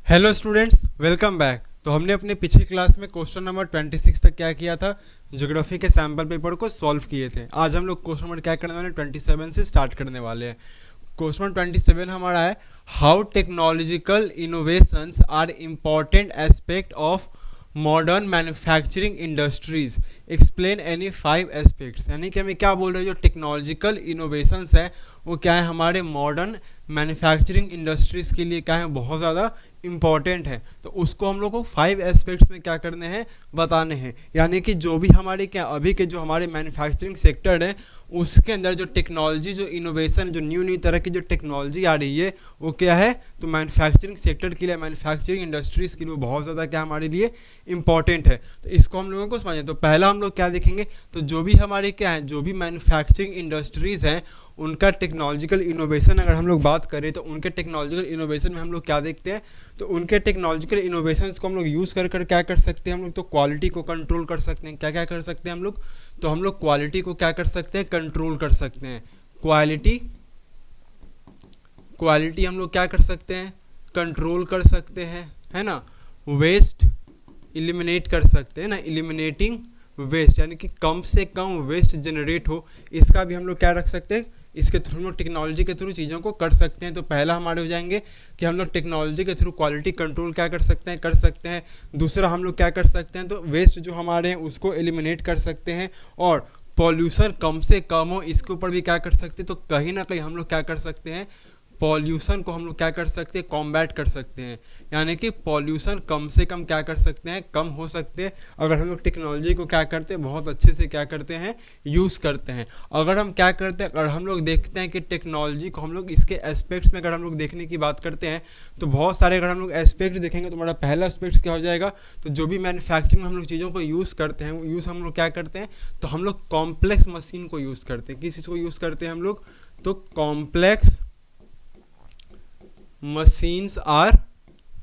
Hello students, welcome back. तो हमने अपने पिछली क्लास में क्वेश्चन नंबर 26 तक क्या किया था, ज्योग्राफी के सैम्पल पेपर को सॉल्व किए थे। आज हम लोग क्वेश्चन नंबर क्या करने वाले हैं, 27 से स्टार्ट करने वाले हैं। क्वेश्चन 27 हमारा है, how technological innovations are important aspect of modern manufacturing industries, explain any 5 aspects. यानी कि हमें क्या बोल रहे हैं, जो टेक्नोलॉजिकल इनोवेशंस है वो क्या है, हमारे मॉडर्न मैन्युफैक्चरिंग इंडस्ट्रीज़ के लिए क्या है, बहुत ज़्यादा इम्पॉर्टेंट है। तो उसको हम लोग को 5 एस्पेक्ट्स में क्या करने हैं, बताने हैं। यानी कि जो भी हमारे क्या अभी के जो हमारे मैन्युफैक्चरिंग सेक्टर है उसके अंदर जो टेक्नोलॉजी, जो इनोवेशन, जो न्यू न्यू तरह की जो टेक्नोलॉजी आ रही है वो क्या है, तो मैन्युफैक्चरिंग सेक्टर के लिए, मैन्युफैक्चरिंग इंडस्ट्रीज़ के लिए बहुत ज़्यादा क्या हमारे लिए इम्पॉर्टेंट है। तो इसको हम लोगों को समझें। तो पहला हम लोग क्या देखेंगे, तो जो भी हमारे क्या है, जो भी मैन्युफैक्चरिंग इंडस्ट्रीज़ हैं उनका टेक्नोलॉजिकल इनोवेशन अगर हम लोग बात करें तो उनके टेक्नोलॉजिकल इनोवेशन में हम लोग क्या देखते हैं, तो उनके टेक्नोलॉजिकल इनोवेशंस को हम लोग यूज़ कर क्या कर सकते हैं हम लोग, तो क्वालिटी को कंट्रोल कर सकते हैं। क्या क्या कर सकते हैं हम लोग, तो हम लोग क्वालिटी को क्या कर सकते हैं, कंट्रोल कर सकते हैं। क्वालिटी हम लोग क्या कर सकते हैं, कंट्रोल कर सकते हैं, है ना। वेस्ट इलिमिनेट कर सकते हैं ना, इलिमिनेटिंग वेस्ट, यानी कि कम से कम वेस्ट जनरेट हो, इसका भी हम लोग क्या रख सकते हैं, इसके थ्रू हम लोग टेक्नोलॉजी के थ्रू चीज़ों को कर सकते हैं। तो पहला हमारे हो जाएंगे कि हम लोग टेक्नोलॉजी के थ्रू क्वालिटी कंट्रोल क्या कर सकते हैं। दूसरा हम लोग क्या कर सकते हैं, तो वेस्ट जो हमारे हैं उसको एलिमिनेट कर सकते हैं, और पॉल्यूशन कम से कम हो इसके ऊपर भी क्या कर सकते हैं। तो कहीं ना कहीं हम लोग क्या कर सकते हैं, पॉल्यूशन को हम लोग क्या कर सकते हैं, कॉम्बैट कर सकते हैं। यानी कि पॉल्यूशन कम से कम क्या कर सकते हैं, कम हो सकते हैं अगर हम लोग टेक्नोलॉजी को क्या करते हैं, बहुत अच्छे से क्या करते हैं, यूज़ करते हैं। अगर हम क्या करते हैं, अगर हम लोग देखते हैं कि टेक्नोलॉजी को हम लोग इसके एस्पेक्ट्स में अगर हम लोग देखने की बात करते हैं तो बहुत सारे अगर हम लोग एस्पेक्ट्स देखेंगे तो हमारा पहला एस्पेक्ट्स क्या हो जाएगा, तो जो भी मैन्युफैक्चरिंग में हम लोग चीज़ों को यूज़ करते हैं, वो यूज़ हम लोग क्या करते हैं, तो हम लोग कॉम्प्लेक्स मशीन को यूज़ करते हैं। किस चीज़ को यूज़ करते हैं हम लोग, तो कॉम्प्लेक्स मशीन्स आर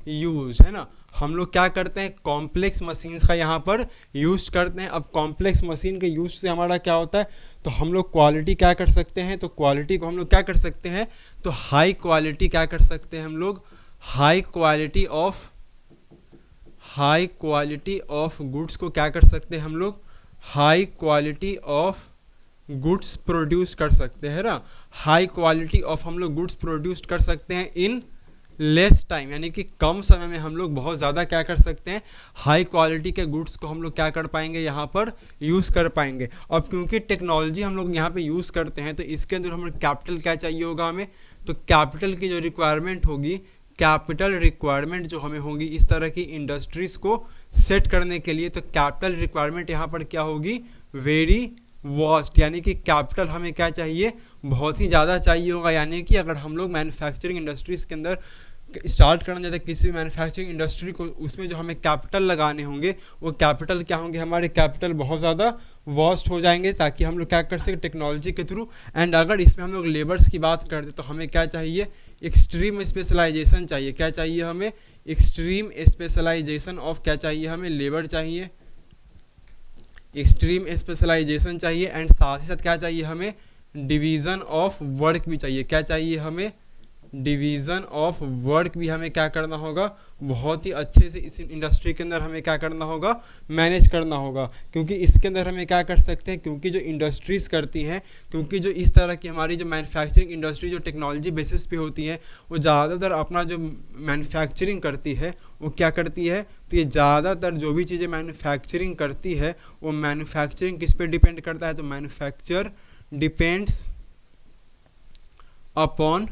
यूज, है ना। हम लोग क्या करते हैं, कॉम्प्लेक्स मशीन्स का यहाँ पर यूज करते हैं। अब कॉम्प्लेक्स मशीन के यूज से हमारा क्या होता है, तो हम लोग क्वालिटी क्या कर सकते हैं, तो क्वालिटी को हम लोग क्या कर सकते हैं, तो हाई क्वालिटी क्या कर सकते हैं हम लोग, हाई क्वालिटी ऑफ गुड्स को क्या कर सकते हैं हम लोग, high quality of goods produce कर सकते हैं ना। हाई क्वालिटी ऑफ हम लोग गुड्स प्रोड्यूस कर सकते हैं इन लेस टाइम, यानी कि कम समय में हम लोग बहुत ज़्यादा क्या कर सकते हैं, हाई क्वालिटी के गुड्स को हम लोग क्या कर पाएंगे, यहाँ पर यूज़ कर पाएंगे। अब क्योंकि टेक्नोलॉजी हम लोग यहाँ पे यूज़ करते हैं तो इसके अंदर हमें कैपिटल क्या चाहिए होगा हमें, तो कैपिटल की जो रिक्वायरमेंट होगी, कैपिटल रिक्वायरमेंट जो हमें होगी इस तरह की इंडस्ट्रीज़ को सेट करने के लिए, तो कैपिटल रिक्वायरमेंट यहाँ पर क्या होगी, वेरी वास्ट, यानी कि कैपिटल हमें क्या चाहिए, बहुत ही ज़्यादा चाहिए होगा। यानी कि अगर हम लोग मैन्युफैक्चरिंग इंडस्ट्रीज़ के अंदर स्टार्ट करना चाहते हैं किसी भी मैन्युफैक्चरिंग इंडस्ट्री को, उसमें जो हमें कैपिटल लगाने होंगे वो कैपिटल क्या होंगे, हमारे कैपिटल बहुत ज़्यादा वास्ट हो जाएंगे, ताकि हम लोग क्या कर सकें टेक्नोलॉजी के थ्रू। एंड अगर इसमें हम लोग लेबर्स की बात करते तो हमें क्या चाहिए, एक्सट्रीम स्पेशलाइजेशन चाहिए। क्या चाहिए हमें, एक्सट्रीम स्पेशलाइजेशन ऑफ, क्या चाहिए हमें, लेबर चाहिए, एक्सट्रीम स्पेशलाइजेशन चाहिए। एंड साथ ही साथ क्या चाहिए हमें, डिवीज़न ऑफ वर्क भी चाहिए। क्या चाहिए हमें, डिवीज़न ऑफ वर्क भी हमें क्या करना होगा, बहुत ही अच्छे से इस इंडस्ट्री के अंदर हमें क्या करना होगा, मैनेज करना होगा। क्योंकि इसके अंदर हमें क्या कर सकते हैं, क्योंकि जो इंडस्ट्रीज़ करती हैं, क्योंकि जो इस तरह की हमारी जो मैन्युफैक्चरिंग इंडस्ट्री जो टेक्नोलॉजी बेसिस पे होती है, वो ज़्यादातर अपना जो मैन्युफैक्चरिंग करती है वो क्या करती है, तो ये ज़्यादातर जो भी चीज़ें मैन्युफैक्चरिंग करती है वो मैन्युफैक्चरिंग किस पे डिपेंड करता है, तो मैन्युफैक्चर डिपेंड्स अपॉन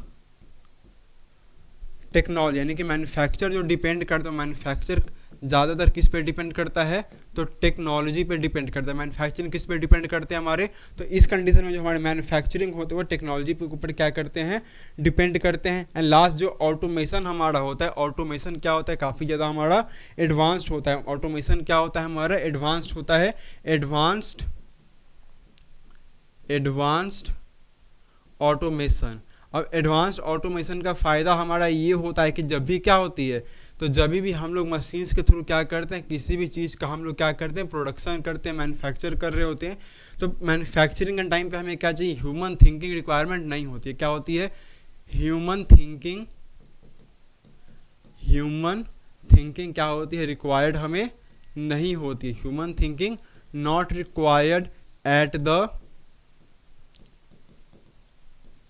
टेक्नोलॉजी। यानी कि मैन्युफैक्चर जो डिपेंड करता है, मैन्युफैक्चर ज़्यादातर किस पे डिपेंड करता है, तो टेक्नोलॉजी पे डिपेंड करता है। मैन्युफैक्चरिंग किस पे डिपेंड करते हैं हमारे, तो इस कंडीशन में जो हमारे मैन्युफैक्चरिंग होते हैं वो टेक्नोलॉजी के ऊपर क्या करते हैं, डिपेंड करते हैं। एंड लास्ट जो ऑटोमेशन हमारा होता है, ऑटोमेशन क्या होता है, काफ़ी ज़्यादा हमारा एडवांस्ड होता है। ऑटोमेशन क्या होता है हमारा, एडवांस्ड होता है, एडवांस्ड ऑटोमेशन। अब एडवांस्ड ऑटोमेशन का फ़ायदा हमारा ये होता है कि जब भी क्या होती है, तो जब भी हम लोग मशीन्स के थ्रू क्या करते हैं, किसी भी चीज़ का हम लोग क्या करते हैं, प्रोडक्शन करते हैं, मैन्युफैक्चर कर रहे होते हैं, तो मैन्युफैक्चरिंग के टाइम पे हमें क्या चाहिए, ह्यूमन थिंकिंग रिक्वायरमेंट नहीं होती है। क्या होती है, ह्यूमन थिंकिंग क्या होती है, रिक्वायर्ड हमें नहीं होती। Human thinking not required at the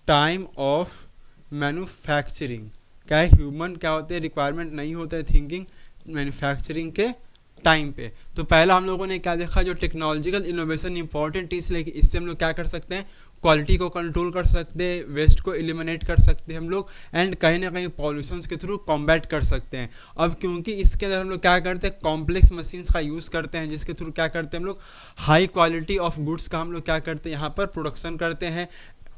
time of manufacturing. क्या है, ह्यूमन क्या होते हैं, रिक्वायरमेंट नहीं होता है थिंकिंग मैन्युफैक्चरिंग के टाइम पे। तो पहला हम लोगों ने क्या देखा, जो टेक्नोलॉजिकल इनोवेशन इंपॉर्टेंट इसलिए कि इससे हम लोग क्या कर सकते हैं, क्वालिटी को कंट्रोल कर सकते हैं, वेस्ट को एलिमिनेट कर सकते हैं हम लोग, एंड कहीं ना कहीं पॉल्यूशंस के थ्रू कॉम्बैट कर सकते हैं। अब क्योंकि इसके अंदर हम लोग क्या करते हैं, कॉम्प्लेक्स मशीन्स का यूज़ करते हैं, जिसके थ्रू क्या करते हैं हम लोग, हाई क्वालिटी ऑफ गुड्स का हम लोग क्या करते हैं, यहाँ पर प्रोडक्शन करते हैं,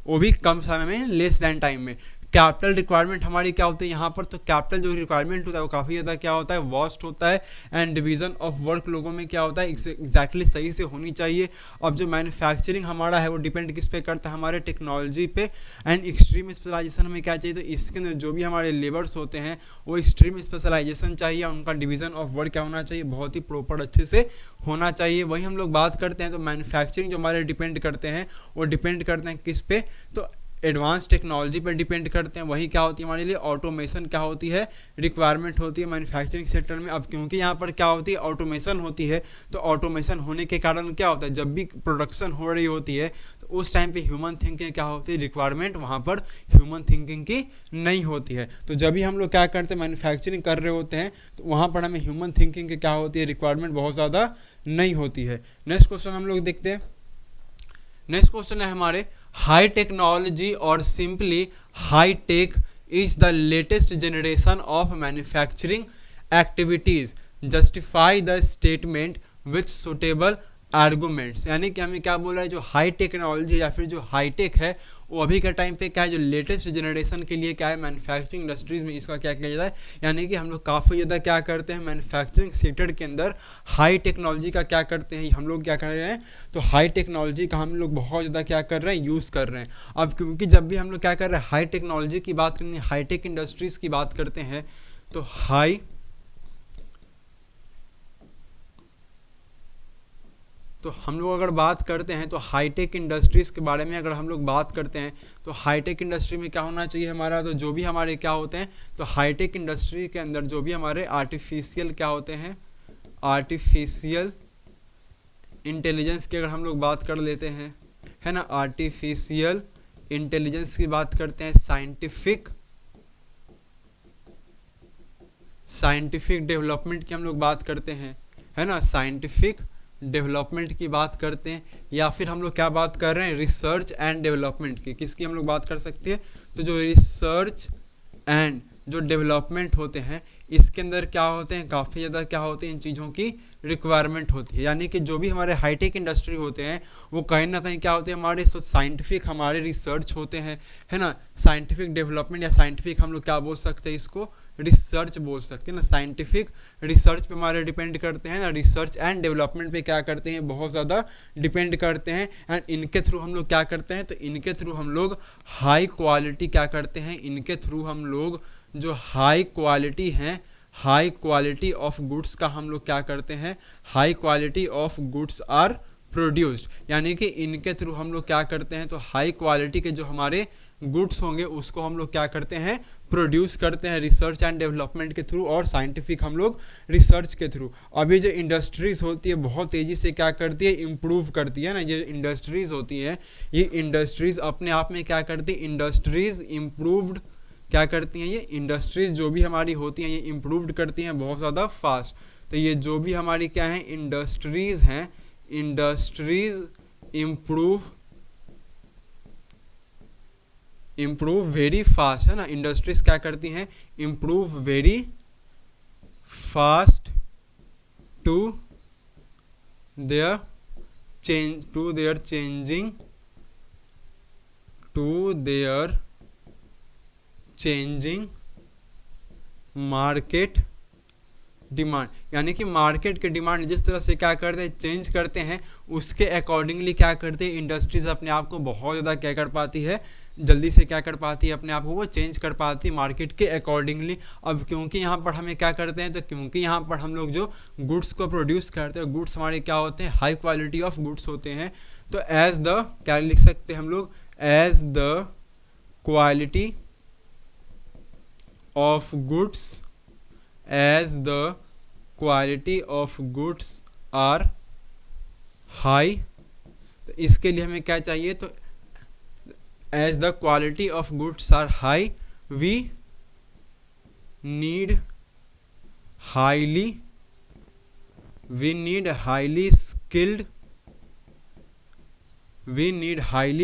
वो भी कम समय में, लेस दैन टाइम में। कैपिटल रिक्वायरमेंट हमारी क्या होती है यहाँ पर, तो कैपिटल जो रिक्वायरमेंट होता है वो काफ़ी ज़्यादा क्या होता है, वास्ट होता है, एंड डिवीजन ऑफ वर्क लोगों में क्या होता है, एग्जैक्टली सही से होनी चाहिए। अब जो मैन्युफैक्चरिंग हमारा है वो डिपेंड किस पे करता है, हमारे टेक्नोलॉजी पे, एंड एक्सट्रीम स्पेशलाइजेशन हमें क्या चाहिए, तो इसके अंदर जो भी हमारे लेबर्स होते हैं वो एक्सट्रीम स्पेशलाइजेशन चाहिए, उनका डिवीजन ऑफ वर्क क्या होना चाहिए, बहुत ही प्रॉपर अच्छे से होना चाहिए। वही हम लोग बात करते हैं, तो मैन्युफैक्चरिंग जो हमारे डिपेंड करते हैं वो डिपेंड करते हैं किस पे, तो एडवांस टेक्नोलॉजी पर डिपेंड करते हैं। वही क्या होती है हमारे लिए, ऑटोमेशन क्या होती है, रिक्वायरमेंट होती है मैन्युफैक्चरिंग सेक्टर में। अब क्योंकि यहाँ पर क्या होती है, ऑटोमेशन होती है, तो ऑटोमेशन होने के कारण क्या होता है, जब भी प्रोडक्शन हो रही होती है तो उस टाइम पे ह्यूमन थिंकिंग क्या होती है, रिक्वायरमेंट वहाँ पर ह्यूमन थिंकिंग की नहीं होती है। तो जब भी हम लोग क्या करते हैं, मैन्युफैक्चरिंग कर रहे होते हैं, तो वहाँ पर हमें ह्यूमन थिंकिंग की क्या होती है, रिक्वायरमेंट बहुत ज़्यादा नहीं होती है। नेक्स्ट क्वेश्चन हम लोग देखते हैं। नेक्स्ट क्वेश्चन है हमारे, हाई टेक्नोलॉजी और simply high tech is the latest generation of manufacturing activities, justify the statement with suitable arguments. यानी कि हमें क्या बोल रहा है, जो हाई टेक्नोलॉजी या फिर जो हाई टेक है वो अभी के टाइम पे क्या है, जो लेटेस्ट जनरेशन के लिए क्या है, मैन्युफैक्चरिंग इंडस्ट्रीज में इसका क्या किया जाता है, यानी कि हम लोग काफ़ी ज़्यादा क्या करते हैं, मैन्युफैक्चरिंग सेक्टर के अंदर हाई टेक्नोलॉजी का क्या करते हैं, हम लोग क्या कर रहे हैं, तो हाई टेक्नोलॉजी का हम लोग बहुत ज़्यादा क्या कर रहे हैं, यूज़ कर रहे हैं। अब क्योंकि जब भी हम लोग क्या कर रहे हैं, हाई टेक्नोलॉजी की बात करनी, हाई टेक इंडस्ट्रीज़ की बात करते हैं, तो हम लोग अगर बात करते हैं तो हाईटेक इंडस्ट्रीज़ के बारे में अगर हम लोग बात करते हैं, तो हाईटेक इंडस्ट्री में क्या होना चाहिए हमारा, तो जो भी हमारे क्या होते हैं, तो हाईटेक इंडस्ट्री के अंदर जो भी हमारे आर्टिफिशियल क्या होते हैं, आर्टिफिशियल इंटेलिजेंस की अगर हम लोग बात कर लेते हैं, है ना, आर्टिफिशियल इंटेलिजेंस की बात करते हैं, साइंटिफिक डेवलपमेंट की हम लोग बात करते हैं, है ना, साइंटिफिक डेवलपमेंट की बात करते हैं, या फिर हम लोग क्या बात कर रहे हैं, रिसर्च एंड डेवलपमेंट की, किसकी हम लोग बात कर सकते हैं, तो जो रिसर्च एंड जो डेवलपमेंट होते हैं इसके अंदर क्या होते हैं, काफ़ी ज़्यादा क्या होते हैं, इन चीज़ों की रिक्वायरमेंट होती है। यानी कि जो भी हमारे हाईटेक इंडस्ट्री होते हैं वो कहीं ना कहीं क्या होते हैं, हमारे साइंटिफिक हमारे रिसर्च होते हैं, है ना, साइंटिफिक डेवलपमेंट या साइंटिफिक हम लोग क्या बोल सकते हैं, इसको रिसर्च बोल सकते हैं ना, साइंटिफिक रिसर्च पे हमारे डिपेंड करते हैं ना, रिसर्च एंड डेवलपमेंट पे क्या करते हैं, बहुत ज़्यादा डिपेंड करते हैं, एंड इनके थ्रू हम लोग क्या करते हैं, तो इनके थ्रू हम लोग हाई क्वालिटी क्या करते हैं, इनके थ्रू हम लोग जो हाई क्वालिटी हैं, हाई क्वालिटी ऑफ गुड्स का हम लोग क्या करते हैं, high quality of goods are produced. यानी कि इनके थ्रू हम लोग क्या करते हैं, तो हाई क्वालिटी के जो हमारे गुड्स होंगे उसको हम लोग क्या करते हैं, प्रोड्यूस करते हैं रिसर्च एंड डेवलपमेंट के थ्रू, और साइंटिफिक हम लोग रिसर्च के थ्रू। अभी जो इंडस्ट्रीज होती है बहुत तेज़ी से क्या करती है, इम्प्रूव करती है ना, ये इंडस्ट्रीज होती हैं, ये इंडस्ट्रीज अपने आप में क्या करती है, इंडस्ट्रीज इम्प्रूव्ड क्या करती हैं, ये इंडस्ट्रीज जो भी हमारी होती हैं ये इम्प्रूव्ड करती हैं बहुत ज़्यादा फास्ट। तो ये जो भी हमारी क्या है, इंडस्ट्रीज हैं, इंडस्ट्रीज इम्प्रूव वेरी फास्ट, है ना, इंडस्ट्रीज क्या करती हैं, improve very fast to their changing market demand. यानी कि मार्केट के डिमांड जिस तरह से क्या करते हैं, चेंज करते हैं, उसके अकॉर्डिंगली क्या करते हैं, इंडस्ट्रीज अपने आप को बहुत ज़्यादा क्या कर पाती है, जल्दी से क्या कर पाती है, अपने आप को वो चेंज कर पाती है मार्केट के अकॉर्डिंगली। अब क्योंकि यहाँ पर हमें क्या करते हैं, तो क्योंकि यहाँ पर हम लोग जो गुड्स को प्रोड्यूस करते हैं, गुड्स हमारे क्या होते हैं, हाई क्वालिटी ऑफ गुड्स होते हैं, तो एज द क्या लिख सकते हैं हम लोग, as the quality of goods as the quality of goods are high. तो इसके लिए हमें क्या चाहिए, तो as the quality of goods are high we need highly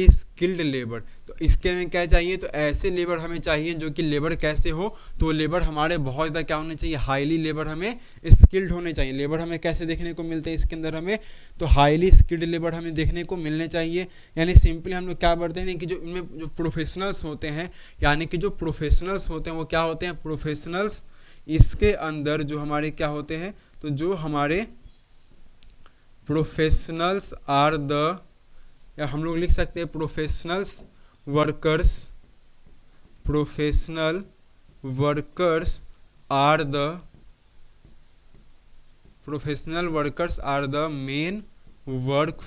skilled labour. तो इसके में क्या चाहिए, तो ऐसे लेबर हमें चाहिए जो कि लेबर कैसे हो, तो लेबर हमारे बहुत ज़्यादा क्या होने चाहिए, हाईली लेबर हमें स्किल्ड होने चाहिए। लेबर हमें कैसे देखने को मिलते हैं इसके अंदर हमें, तो हाईली स्किल्ड लेबर हमें देखने को मिलने चाहिए। यानी सिंपली हम लोग क्या बढ़ते हैं कि जो इनमें जो प्रोफेशनल्स होते हैं, यानी कि जो प्रोफेशनल्स होते हैं वो क्या होते हैं, प्रोफेशनल्स। इसके अंदर जो हमारे क्या होते हैं, तो जो हमारे प्रोफेशनल्स आर द, या हम लोग लिख सकते हैं professional workers are the main work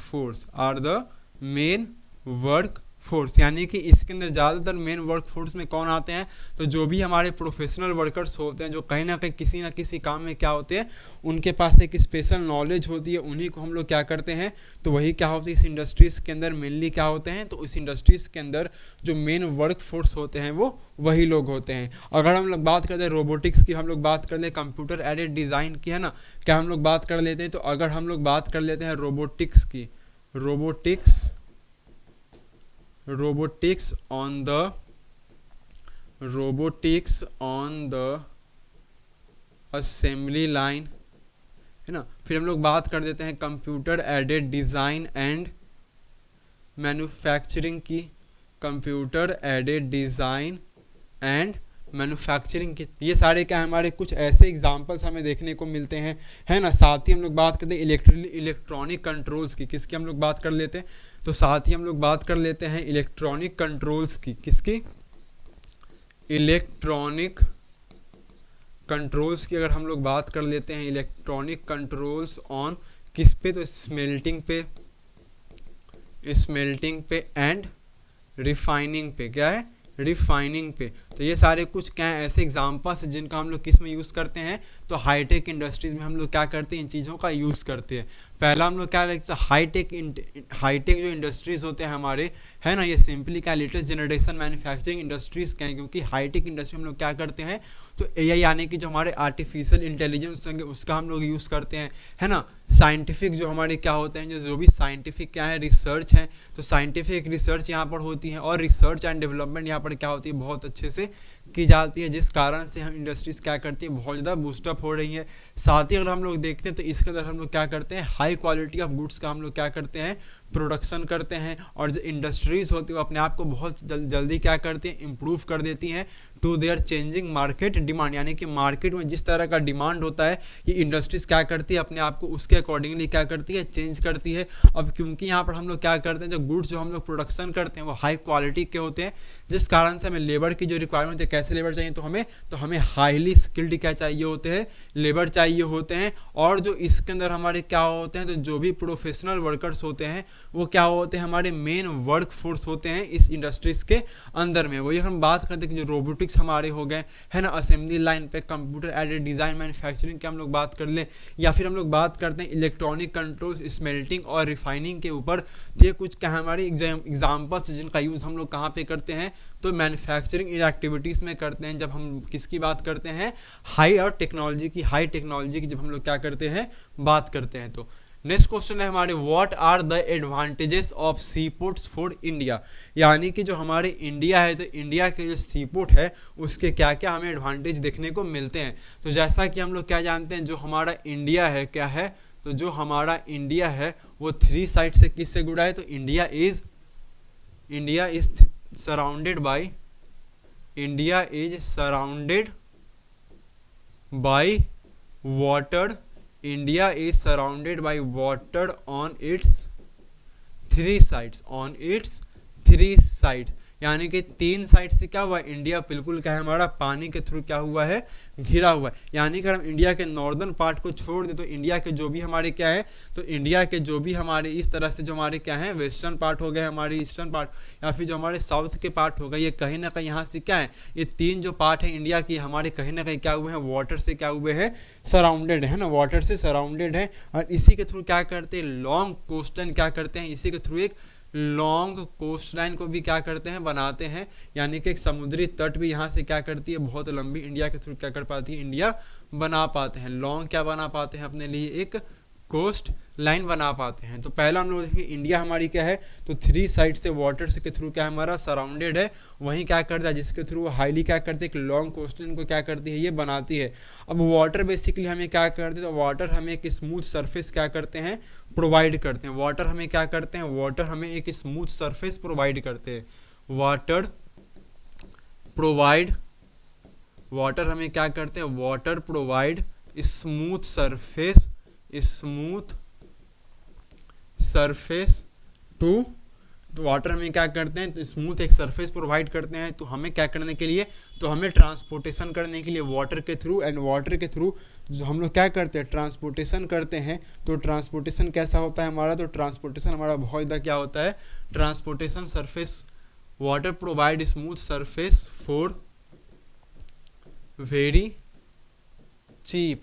force. यानी कि इसके अंदर ज़्यादातर मेन वर्क फोर्स में कौन आते हैं, तो जो भी हमारे प्रोफेशनल वर्कर्स होते हैं, जो कहीं ना कहीं किसी ना किसी काम में क्या होते हैं, उनके पास एक स्पेशल नॉलेज होती है, उन्हीं को हम लोग क्या करते हैं, तो वही क्या होती है इस इंडस्ट्रीज़ के अंदर मेनली क्या होते हैं, तो इस इंडस्ट्रीज़ के अंदर जो मेन वर्क फोर्स होते हैं वो वही लोग होते हैं। अगर हम लोग बात करते हैं रोबोटिक्स की, हम लोग बात कर ले कंप्यूटर एडेड डिज़ाइन की, है ना, क्या हम लोग बात कर लेते हैं, तो अगर हम लोग बात कर लेते हैं रोबोटिक्स की, robotics on the assembly line, है ना। फिर हम लोग बात कर देते हैं computer aided design and manufacturing की, computer aided design and manufacturing की। ये सारे क्या हमारे कुछ ऐसे एग्जांपल्स हमें देखने को मिलते हैं, है ना। साथ ही हम लोग बात करते हैं इलेक्ट्रॉनिक कंट्रोल्स की, किसकी हम लोग बात कर लेते हैं, तो साथ ही हम लोग बात कर लेते हैं इलेक्ट्रॉनिक कंट्रोल्स की, किसकी, इलेक्ट्रॉनिक कंट्रोल्स की। अगर हम लोग बात कर लेते हैं इलेक्ट्रॉनिक कंट्रोल्स ऑन किस पे, तो स्मेल्टिंग पे एंड रिफाइनिंग पे, क्या है, रिफाइनिंग पे। तो ये सारे कुछ क्या है ऐसे एग्जांपल्स जिनका हम लोग किस में यूज़ करते हैं, तो हाईटेक इंडस्ट्रीज़ में हम लोग क्या करते हैं, इन चीज़ों का यूज़ करते हैं। पहला हम लोग क्या रखते हैं, हाईटेक जो इंडस्ट्रीज़ होते हैं हमारे, है ना, ये सिंपली क्या लेटेस्ट जनरेशन मैन्युफैक्चरिंग इंडस्ट्रीज़ क्या है, क्योंकि हाईटेक इंडस्ट्री हम लोग क्या करते हैं, तो एआई यानी कि जो हमारे आर्टिफिशियल इंटेलिजेंस होंगे उसका हम लोग यूज़ करते हैं, है ना। साइंटिफिक जो हमारे क्या होते हैं, जो भी साइंटिफिक क्या है रिसर्च है, तो साइंटिफिक रिसर्च यहाँ पर होती है और रिसर्च एंड डेवलपमेंट यहाँ पर क्या होती है, बहुत अच्छे से की जाती है, जिस कारण से हम इंडस्ट्रीज़ क्या करती है, बहुत ज़्यादा बूस्टअप हो रही है। साथ ही अगर हम लोग देखते हैं तो इसके अंदर हम लोग क्या करते हैं, हाई क्वालिटी ऑफ गुड्स का हम लोग क्या करते हैं, प्रोडक्शन करते हैं। और जो इंडस्ट्रीज़ होती है वो अपने आप को बहुत जल्दी क्या करती हैं, इम्प्रूव कर देती हैं to their changing market demand. यानी कि मार्केट में जिस तरह का डिमांड होता है, ये इंडस्ट्रीज़ क्या करती है, अपने आप को उसके अकॉर्डिंगली क्या करती है, चेंज करती है। अब क्योंकि यहाँ पर हम लोग क्या करते हैं, जो गुड्स जो हम लोग प्रोडक्शन करते हैं वो हाई क्वालिटी के होते हैं, जिस कारण से हमें लेबर की जो रिक्वायरमेंट है, कैसे लेबर चाहिए, तो हमें हाईली स्किल्ड क्या चाहिए होते हैं, लेबर चाहिए होते हैं। और जो इसके अंदर हमारे क्या होते हैं, तो जो भी प्रोफेशनल वर्कर्स होते हैं वो क्या होते हैं, हमारे मेन वर्क फोर्स होते हैं इस इंडस्ट्रीज़ के अंदर में। वही हम बात करते हैं कि जो रोबोटिक्स हमारे हो गए, है ना, असेंबली लाइन पे कंप्यूटर एडेड डिज़ाइन मैन्युफैक्चरिंग की हम लोग बात कर ले, या फिर हम लोग बात करते हैं इलेक्ट्रॉनिक कंट्रोल्स स्मेल्टिंग और रिफाइनिंग के ऊपर। तो ये कुछ क्या हमारी एग्जाम्पल्स जिनका यूज़ हम लोग कहाँ पे करते हैं, तो मैन्युफैक्चरिंग एक्टिविटीज़ में करते हैं। जब हम किसकी बात करते हैं, हाई टेक्नोलॉजी की जब हम लोग क्या करते हैं, बात करते हैं। तो नेक्स्ट क्वेश्चन है हमारे, what are the advantages of sea ports for India. यानी कि जो हमारे इंडिया है, तो इंडिया के जो सी पोर्ट है उसके क्या क्या हमें एडवांटेज देखने को मिलते हैं। तो जैसा कि हम लोग क्या जानते हैं, जो हमारा इंडिया है क्या है, तो जो हमारा इंडिया है वो 3 साइड से किससे जुड़ा है, तो India is surrounded by water. India is surrounded by water on its 3 sides. यानी कि 3 साइड से क्या हुआ है, इंडिया बिल्कुल क्या है हमारा पानी के थ्रू क्या हुआ है, घिरा हुआ है। यानी कि अगर हम इंडिया के नॉर्दर्न पार्ट को छोड़ दें तो इंडिया के जो भी हमारे क्या है, तो इंडिया के जो भी हमारे इस तरह से जो हमारे क्या है वेस्टर्न पार्ट हो गए, हमारे ईस्टर्न पार्ट या फिर जो हमारे साउथ के पार्ट हो गए, ये कहीं ना कहीं यहाँ से क्या है, ये 3 जो पार्ट है इंडिया की हमारे कहीं ना कहीं क्या हुए हैं, वाटर से क्या हुए हैं, सराउंडेड है ना, वाटर से सराउंडेड है। और इसी के थ्रू क्या करते हैं, लॉन्ग कोस्टलाइन क्या करते हैं, इसी के थ्रू एक लॉन्ग कोस्टलाइन को भी क्या करते हैं, बनाते हैं। यानी कि एक समुद्री तट भी यहाँ से क्या करती है, बहुत लंबी इंडिया के थ्रू क्या कर पाती है, इंडिया बना पाते हैं, लॉन्ग क्या बना पाते हैं अपने लिए, एक कोस्ट लाइन बना पाते हैं। तो पहला हम लोग देखेंगे इंडिया हमारी क्या है, तो 3 साइड से वाटर से के थ्रू क्या हमारा सराउंडेड है, वहीं क्या करता है, जिसके थ्रू हाईली क्या करती है, एक लॉन्ग कोस्टलाइन को क्या करती है, ये बनाती है। अब वाटर बेसिकली हमें क्या करते हैं, तो वाटर हमें एक स्मूथ सरफेस क्या करते हैं, प्रोवाइड करते हैं। वाटर हमें क्या करते हैं, वाटर हमें एक स्मूथ सरफेस प्रोवाइड करते हैं। वाटर प्रोवाइड, वाटर हमें क्या करते हैं, water provide smooth surface, smooth surface to, तो वाटर हमें क्या करते हैं, तो स्मूथ एक सरफेस प्रोवाइड करते हैं। तो हमें क्या करने के लिए, तो हमें ट्रांसपोर्टेशन करने के लिए वाटर के थ्रू, एंड वाटर के थ्रू जो हम लोग क्या करते हैं, ट्रांसपोर्टेशन करते हैं। तो ट्रांसपोर्टेशन कैसा होता है हमारा, तो ट्रांसपोर्टेशन हमारा बहुत ज़्यादा क्या होता है, transportation surface, water provide smooth surface for very cheap,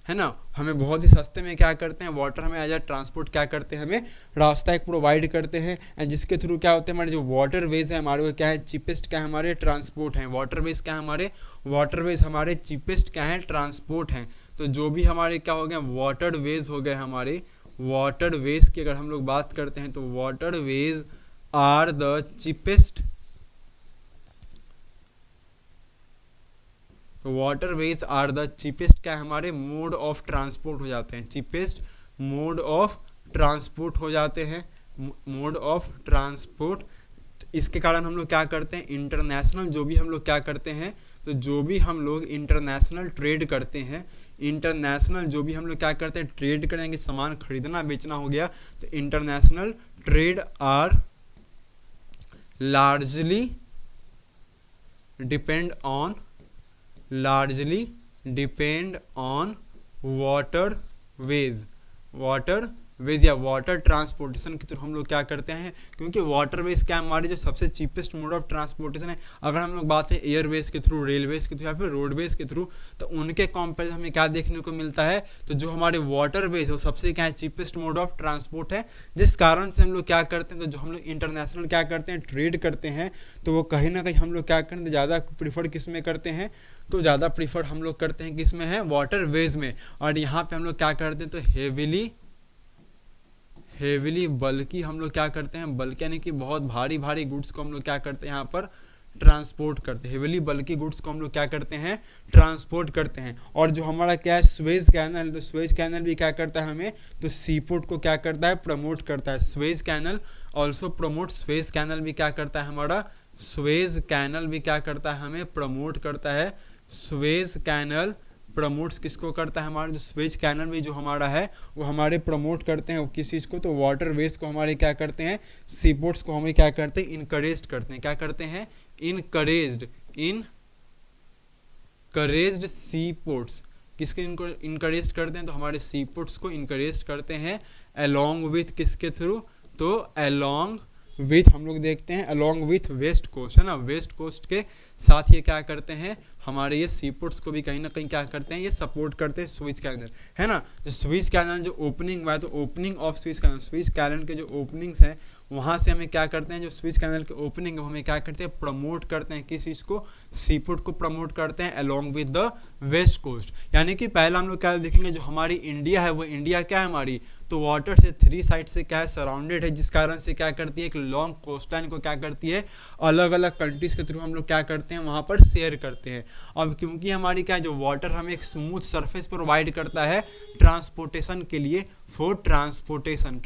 है ना, हमें बहुत ही सस्ते में क्या करते हैं, वाटर हमें एज अ ट्रांसपोर्ट क्या करते हैं, हमें रास्ता एक प्रोवाइड करते हैं। एंड जिसके थ्रू क्या होते हैं, हमारे जो वाटर वेज है हमारे, वो क्या है, चीपेस्ट क्या है, हमारे ट्रांसपोर्ट हैं। वाटर वेज क्या है हमारे, वाटर वेज हमारे चीपेस्ट क्या है, ट्रांसपोर्ट हैं। तो जो भी हमारे क्या हो गए, वाटर वेज हो गए हमारे, वाटर वेज की अगर हम लोग बात करते हैं, तो waterways are the cheapest, तो वाटरवेज आर द चीपेस्ट क्या है हमारे, मोड ऑफ ट्रांसपोर्ट हो जाते हैं, चीपेस्ट मोड ऑफ ट्रांसपोर्ट हो जाते हैं, मोड ऑफ ट्रांसपोर्ट। इसके कारण हम लोग क्या करते हैं, इंटरनेशनल जो भी हम लोग क्या करते हैं, तो जो भी हम लोग इंटरनेशनल ट्रेड करते हैं, इंटरनेशनल जो भी हम लोग क्या करते हैं, ट्रेड करेंगे, सामान खरीदना बेचना हो गया, तो international trade are largely depend on, largely depend on waterways, waterways या वाटर ट्रांसपोर्टेशन के थ्रू हम लोग क्या करते हैं, क्योंकि वाटरवेज क्या हमारे जो सबसे चीपेस्ट मोड ऑफ ट्रांसपोर्टेशन है। अगर हम लोग बात है एयरवेज के थ्रू, रेलवेज के थ्रू या फिर रोडवेज के थ्रू, तो उनके कंपेरिजन हमें क्या देखने को मिलता है, तो जो हमारे वाटरवेज वो सबसे क्या है, चीपेस्ट मोड ऑफ ट्रांसपोर्ट है। जिस कारण से हम लोग क्या करते हैं, तो जो हम लोग इंटरनेशनल क्या करते हैं, ट्रेड करते हैं, तो वो कहीं ना कहीं हम लोग क्या करते हैं, ज़्यादा प्रीफर किस में करते हैं, तो ज़्यादा प्रीफर हम लोग करते हैं किस में है, वाटरवेज में। और यहाँ पे हम लोग क्या करते हैं, तो हेविली बल्कि हम लोग क्या करते हैं, बल्कि यानी कि बहुत भारी भारी गुड्स को हम लोग क्या करते हैं, यहाँ पर ट्रांसपोर्ट करते हैं, हेविली बल्कि गुड्स को हम लोग क्या करते हैं, ट्रांसपोर्ट करते हैं। और जो हमारा क्या है, स्वेज कैनल, तो स्वेज कैनल भी क्या करता है हमें, तो सीपोर्ट को क्या करता है, प्रमोट करता है। Suez canal also promote, Suez canal भी क्या करता है हमारा, स्वेज कैनल भी क्या करता है, हमें प्रमोट करता है। स्वेज कैनल प्रमोट्स किसको करता है, हमारा जो स्वेज कैनल में जो हमारा है वो हमारे प्रमोट करते हैं किस चीज़ को, तो वाटर वेज को हमारे क्या करते हैं, सीपोर्ट्स को हमें क्या करते हैं, इनकरेज करते हैं। क्या करते हैं, इनकरेज्ड सीपोर्ट्स, किसके इनको इनकरेज करते हैं, तो हमारे सीपोर्ट्स को इनकरेज करते हैं। अलोंग विथ किसके थ्रू, तो अलोंग विथ हम लोग देखते हैं, अलोंग विथ वेस्ट कोस्ट, है ना, वेस्ट कोस्ट के साथ ये क्या करते हैं, हमारे ये सीपोर्ट्स को भी कहीं ना कहीं क्या करते हैं, ये सपोर्ट करते हैं स्विच कैनल, है ना। जो स्विच कैनल जो ओपनिंग हुआ है, तो ओपनिंग ऑफ स्विच कैनल के जो ओपनिंग्स हैं, वहाँ से हमें क्या करते हैं, जो स्विच कैनल के ओपनिंग है हमें क्या करते हैं, प्रमोट करते हैं, किस चीज़ को, सीपोर्ट को प्रमोट करते हैं along with the west coast. यानी कि पहला हम लोग क्या देखेंगे, जो हमारी इंडिया है वो इंडिया क्या है हमारी, तो वाटर से 3 साइड से क्या है, सराउंडेड है, जिस कारण से क्या करती है, एक लॉन्ग कोस्ट लाइन को क्या करती है, अलग अलग कंट्रीज के थ्रू हम लोग क्या करते हैं, वहाँ पर शेयर करते हैं। अब क्योंकि हमारी क्या है, जो वाटर हमें एक स्मूथ सरफेस प्रोवाइड करता है ट्रांसपोर्टेशन के लिए, फॉर ट्रांसपोर्टेशन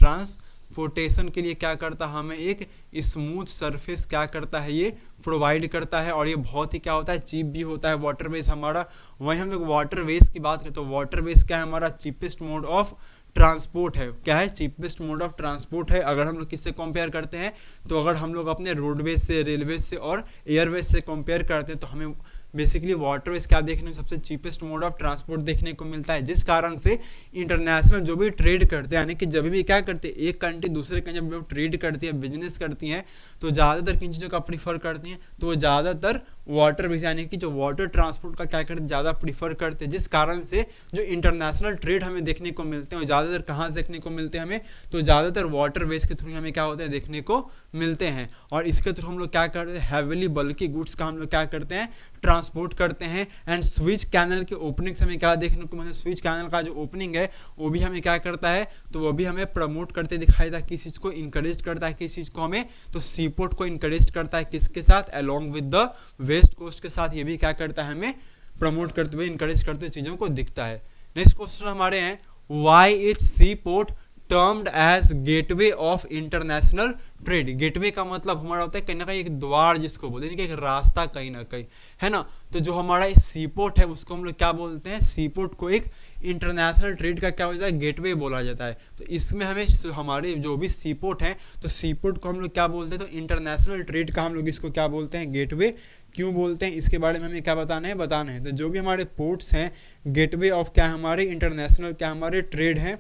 के लिए क्या करता है, हमें एक स्मूथ सरफेस क्या करता है, ये प्रोवाइड करता है। और ये बहुत ही क्या होता है, चीप भी होता है वाटरवेज हमारा। वहीं हम लोग वाटरवेज की बात करें, तो वाटरवेज क्या है हमारा, चीपेस्ट मोड ऑफ ट्रांसपोर्ट है, क्या है, चीपेस्ट मोड ऑफ ट्रांसपोर्ट है। अगर हम लोग किससे कंपेयर करते हैं, तो अगर हम लोग अपने रोडवेज से, रेलवे से और एयरवेज से कंपेयर करते हैं तो हमें बेसिकली वाटरवेज क्या देखने को सबसे चीपेस्ट मोड ऑफ ट्रांसपोर्ट देखने को मिलता है। जिस कारण से इंटरनेशनल जो भी ट्रेड करते हैं, यानी कि जब भी क्या करते हैं, एक कंट्री दूसरे कंट्री जब ट्रेड करती है, बिजनेस करती है, तो ज़्यादातर किन चीज़ों का प्रीफर करती हैं, तो वो ज़्यादातर वाटरवेज यानी कि जो वाटर ट्रांसपोर्ट का क्या करते हैं, ज़्यादा प्रीफर करते हैं। जिस कारण से जो इंटरनेशनल ट्रेड हमें देखने को मिलते हैं वो ज़्यादातर कहाँ से देखने को मिलते हैं हमें, तो ज़्यादातर वाटरवेज के थ्रू हमें क्या होते हैं, देखने को मिलते हैं। और इसके थ्रू हम लोग क्या करते हैं, हैवीली बल्कि गुड्स का हम लोग क्या करते हैं, ट्रांसपोर्ट करते हैं। एंड स्विच कैनल के ओपनिंग से हमें क्या देखने को मिलता है, स्विच कैनल का जो ओपनिंग है वो भी हमें क्या करता है, तो वो भी हमें प्रमोट करते दिखाई देता है, किस चीज़ को इंकरेज करता है, किस चीज़ को हमें, तो सीपोर्ट को इंकरेज करता है, किसके साथ, along with the west coast के साथ, ये भी क्या करता है, हमें प्रमोट करते हुए, इंकरेज करते हुए चीज़ों को दिखता है। नेक्स्ट क्वेश्चन हमारे हैं, why is sea port termed as gateway of international trade. Gateway का मतलब हमारा होता है कहीं ना कहीं एक द्वार जिसको बोलते हैं कि एक रास्ता कहीं ना कहीं, है ना। तो जो हमारा सीपोर्ट है उसको हम लोग क्या बोलते हैं, सीपोर्ट को एक इंटरनेशनल ट्रेड का क्या होता है, गेटवे बोला जाता है। तो इसमें हमें हमारे जो भी सीपोर्ट हैं, तो सीपोर्ट को हम लोग क्या बोलते हैं, तो इंटरनेशनल ट्रेड का हम लोग इसको क्या बोलते हैं, गेटवे क्यों बोलते हैं, इसके बारे में हमें क्या बताना है। तो जो भी हमारे पोर्ट्स हैं, गेटवे ऑफ क्या हमारे इंटरनेशनल क्या हमारे ट्रेड हैं,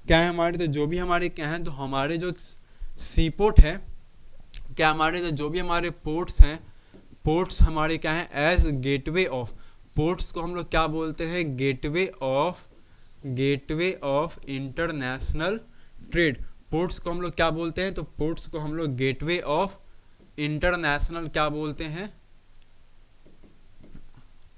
क्या है हमारे, तो जो भी हमारे क्या हैं, तो हमारे जो सीपोर्ट है, क्या हमारे तो जो भी हमारे पोर्ट्स हैं, पोर्ट्स हमारे क्या हैं, एज गेटवे ऑफ, पोर्ट्स को हम लोग क्या बोलते हैं, gateway of international trade. Ports को हम लोग क्या बोलते हैं, तो पोर्ट्स को हम लोग गेटवे ऑफ इंटरनेशनल क्या बोलते हैं,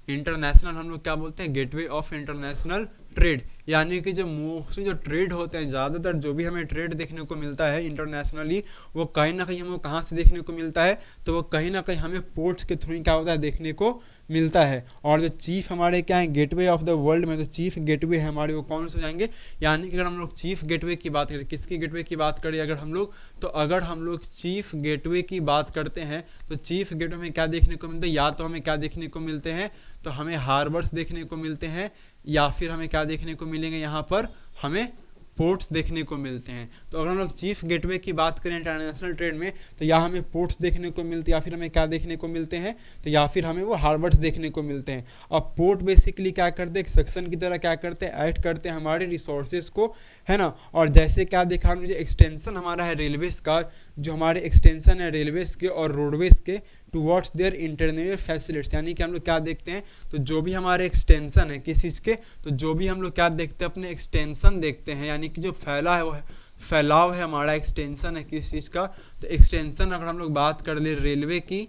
इंटरनेशनल हम लोग क्या बोलते हैं, गेटवे ऑफ इंटरनेशनल ट्रेड। यानी कि जो मोस्टली जो ट्रेड होते हैं, ज़्यादातर जो भी हमें ट्रेड देखने को मिलता है इंटरनेशनली, वो कहीं ना कहीं हमें कहाँ से देखने को मिलता है, तो वो कहीं ना कहीं हमें पोर्ट्स के थ्रू क्या होता है, देखने को मिलता है। और जो चीफ हमारे क्या है, गेटवे ऑफ द वर्ल्ड में, तो चीफ गेटवे है हमारे वो कौन से हो जाएंगे, यानी कि अगर हम लोग चीफ गेटवे की बात करें, किसकी गेटवे की बात करें अगर हम लोग, तो अगर हम लोग चीफ गेटवे की बात करते हैं, तो चीफ गेटवे में क्या देखने को मिलता है, या तो हमें क्या देखने को मिलते हैं, तो हमें हार्बर्स देखने को मिलते हैं, या फिर हमें क्या देखने को मिलेंगे, यहाँ पर हमें पोर्ट्स देखने को मिलते हैं। तो अगर हम लोग चीफ गेटवे की बात करें इंटरनेशनल ट्रेड में, तो या हमें पोर्ट्स देखने को मिलते हैं, या फिर हमें क्या देखने को मिलते हैं, तो या फिर हमें वो हार्बर्स देखने को मिलते हैं। अब पोर्ट बेसिकली क्या करते हैं, एक सेक्शन की तरह क्या करते हैं, ऐड करते हैं हमारे रिसोर्सेज को, है ना। और जैसे क्या देखा हमने, जो एक्सटेंशन हमारा है रेलवेज का, जो हमारे एक्सटेंशन है रेलवेज के और रोडवेज के टूवर्ड्स देयर इंटरनेट फैसिलिटीज, यानी कि हम लोग क्या देखते हैं, तो जो भी हमारे एक्सटेंशन है किस चीज़ के, तो जो भी हम लोग क्या देखते हैं, अपने एक्सटेंशन देखते हैं, यानी कि जो फैला है वो है, फैलाव है हमारा, एक्सटेंशन है किस चीज़ का, तो एक्सटेंशन अगर हम लोग बात कर ले रेलवे की,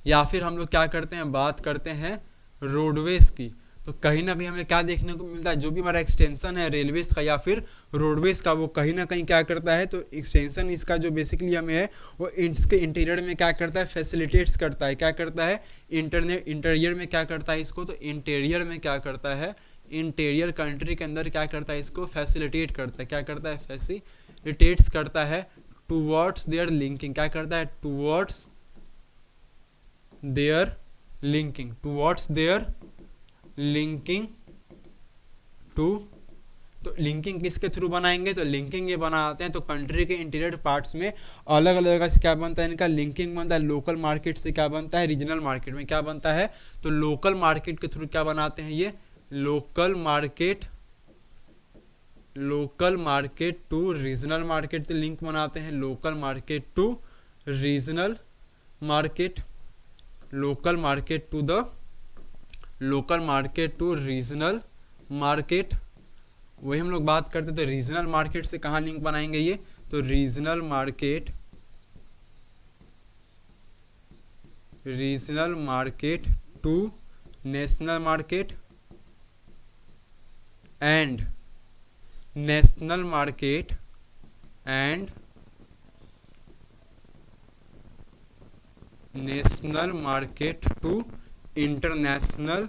या फिर हम लोग क्या करते हैं, बात करते हैं रोडवेज की, तो कहीं ना कहीं हमें क्या देखने को मिलता है, जो भी हमारा एक्सटेंशन है रेलवेज का या फिर रोडवेज का, वो कहीं ना कहीं क्या करता है, तो एक्सटेंशन इसका जो बेसिकली हमें है वो इसके इंटीरियर में क्या करता है, फैसिलिटेट्स करता है, क्या करता है, इंटीरियर में क्या करता है इसको, तो इंटीरियर में क्या करता है, इंटीरियर कंट्री के अंदर क्या करता है, इसको फैसिलिटेट करता है, क्या करता है, फैसिलिटेट्स करता है टूवर्ड्स देयर लिंकिंग, क्या करता है, towards their linking, towards their linking to, तो लिंकिंग किसके थ्रू बनाएंगे, तो लिंकिंग ये बनाते हैं, तो कंट्री के इंटीरियर पार्ट्स में अलग अलग जगह से क्या बनता है, इनका लिंकिंग बनता है, लोकल मार्केट से क्या बनता है, रीजनल मार्केट में क्या बनता है, तो लोकल मार्केट के थ्रू क्या बनाते हैं, ये local market to regional market से लिंक बनाते हैं, local market to regional market, local market to the local market to regional market, वही हम लोग बात करते तो रीजनल मार्केट से कहाँ लिंक बनाएंगे ये, तो regional market to national market and national market and national market to international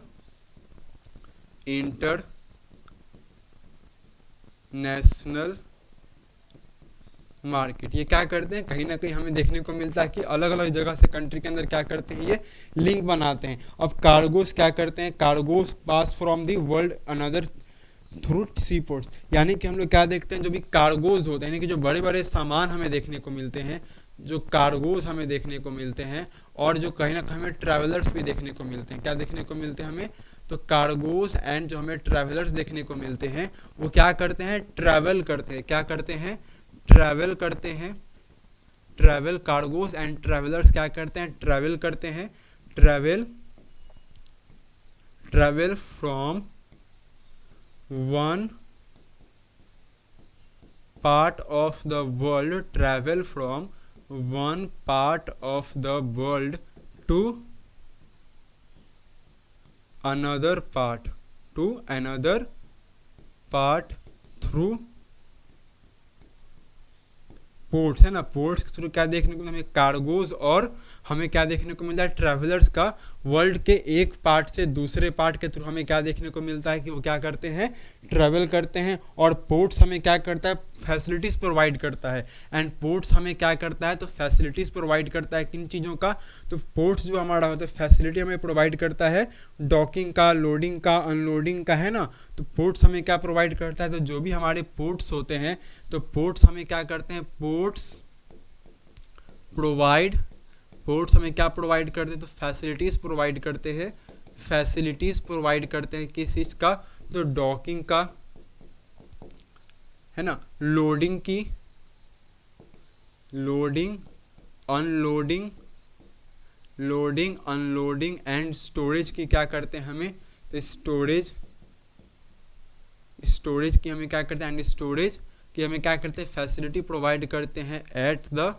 market. ये क्या करते हैं, कहीं ना कहीं हमें देखने को मिलता है कि अलग अलग जगह से कंट्री के अंदर क्या करते हैं, ये लिंक बनाते हैं। अब कार्गोस क्या करते हैं, cargos pass from the world another through sea ports, यानी कि हम लोग क्या देखते हैं, जो भी कार्गोज होते हैं, यानी कि जो बड़े बड़े सामान हमें देखने को मिलते हैं, जो कार्गोज हमें देखने को मिलते हैं, और जो कहीं ना कहीं हमें ट्रैवलर्स भी देखने को मिलते हैं। क्या देखने को मिलते हैं हमें, तो कार्गोज एंड जो हमें ट्रैवलर्स देखने को मिलते हैं, वो क्या करते हैं, ट्रैवल करते हैं। क्या करते हैं, ट्रैवल करते हैं। ट्रैवल, कार्गोज एंड ट्रैवलर्स क्या करते हैं, ट्रैवल करते हैं। Travel, travel from one part of the world, travel from one part of the world to another part, through ports, है ना। पोर्ट्स के थ्रू क्या देखने को, हमें कार्गोज और हमें क्या देखने को मिलता है, ट्रैवलर्स का वर्ल्ड के एक पार्ट से दूसरे पार्ट के थ्रू हमें क्या देखने को मिलता है कि वो क्या करते हैं, ट्रैवल करते हैं। और पोर्ट्स हमें क्या करता है, फैसिलिटीज़ प्रोवाइड करता है। एंड पोर्ट्स हमें क्या करता है, तो फैसिलिटीज़ प्रोवाइड करता है किन चीज़ों का, तो पोर्ट्स जो हमारा होता है फैसिलिटी हमें प्रोवाइड करता है डॉकिंग का, लोडिंग का, अनलोडिंग का, है ना। तो पोर्ट्स हमें क्या प्रोवाइड करता है, तो जो भी हमारे पोर्ट्स होते हैं, तो पोर्ट्स हमें क्या करते हैं, पोर्ट्स हमें क्या प्रोवाइड करते हैं, तो फैसिलिटीज़ प्रोवाइड करते हैं। फैसिलिटीज़ प्रोवाइड करते हैं किस चीज़ का, तो डॉकिंग का, है ना, लोडिंग की, लोडिंग अनलोडिंग एंड स्टोरेज की क्या करते हैं हमें, तो स्टोरेज की हमें क्या करते हैं, एंड स्टोरेज कि हमें क्या करते हैं, फैसिलिटी प्रोवाइड करते हैं एट द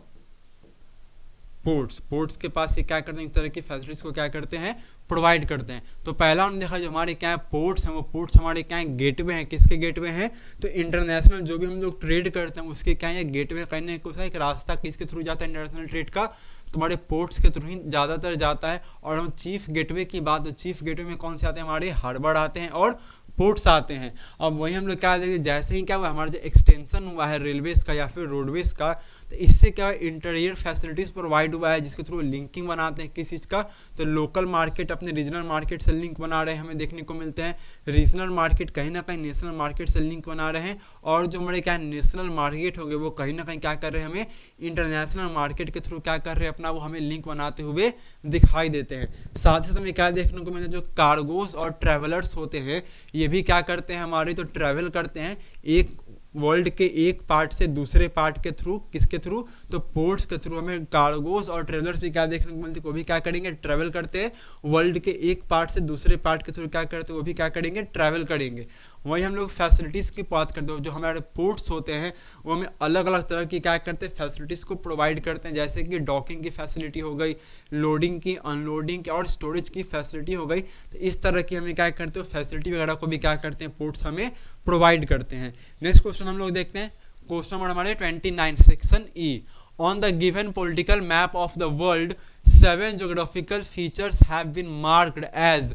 पोर्ट्स के पास ये क्या करते हैं, इस तरह की फैसिलिटीज को क्या करते हैं, प्रोवाइड करते हैं। तो पहला हमने देखा जो हमारे क्या है पोर्ट्स हैं, वो पोर्ट्स हमारे क्या है, गेटवे हैं। किसके गेटवे हैं, तो इंटरनेशनल जो भी हम लोग ट्रेड करते हैं उसके क्या है, गेटवे करने को एक रास्ता किसके थ्रू जाता है, इंटरनेशनल ट्रेड का, तुम्हारे पोर्ट्स के थ्रू ही ज़्यादातर जाता है। और हम चीफ गेटवे की बात, तो चीफ गेटवे में कौन से आते हैं, हमारे हार्बर आते हैं और पोर्ट्स आते हैं। अब वही हम लोग क्या देखते हैं, जैसे ही क्या हुआ हमारा जो एक्सटेंशन हुआ है रेलवेज का या फिर रोडवेज का, तो इससे क्या इंटीरियर फैसिलिटीज़ प्रोवाइड हुआ है जिसके थ्रू लिंकिंग बनाते हैं किस चीज़ का, तो लोकल मार्केट अपने रीजनल मार्केट से लिंक बना रहे हैं, हमें देखने को मिलते हैं। रीजनल मार्केट कहीं ना कहीं नेशनल मार्केट से लिंक बना रहे हैं, और जो हमारे क्या नेशनल मार्केट हो गए वो कहीं ना कहीं क्या कर रहे हैं, हमें इंटरनेशनल मार्केट के थ्रू क्या कर रहे हैं, अपना वो हमें लिंक बनाते हुए दिखाई देते हैं। साथ ही साथ हमें क्या देखने को मिलता है, जो कार्गोस और ट्रैवलर्स होते हैं ये भी क्या करते हैं हमारे, तो ट्रैवल करते हैं एक वर्ल्ड के एक पार्ट से दूसरे पार्ट के थ्रू। किसके थ्रू, तो पोर्ट्स के थ्रू हमें कार्गोस और ट्रेवलर्स भी क्या देखने को मिलते हैं, वो भी क्या करेंगे, ट्रैवल करते हैं वर्ल्ड के एक पार्ट से दूसरे पार्ट के थ्रू क्या करते हैं, वो भी क्या करेंगे, ट्रैवल करेंगे। वही हम लोग फैसिलिटीज़ की बात करते हैं, जो हमारे पोर्ट्स होते हैं वो हमें अलग अलग तरह की क्या करते हैं, फैसिलिटीज़ को प्रोवाइड करते हैं, जैसे कि डॉकिंग की फैसिलिटी हो गई, लोडिंग की, अनलोडिंग की और स्टोरेज की फैसिलिटी हो गई। तो इस तरह की हमें क्या करते हो, फैसिलिटी वगैरह को भी क्या करते हैं, पोर्ट्स हमें प्रोवाइड करते हैं। नेक्स्ट क्वेश्चन हम लोग देखते हैं, क्वेश्चन नंबर हमारे 29 section E. On the given political map of the world 7 geographical features have been marked as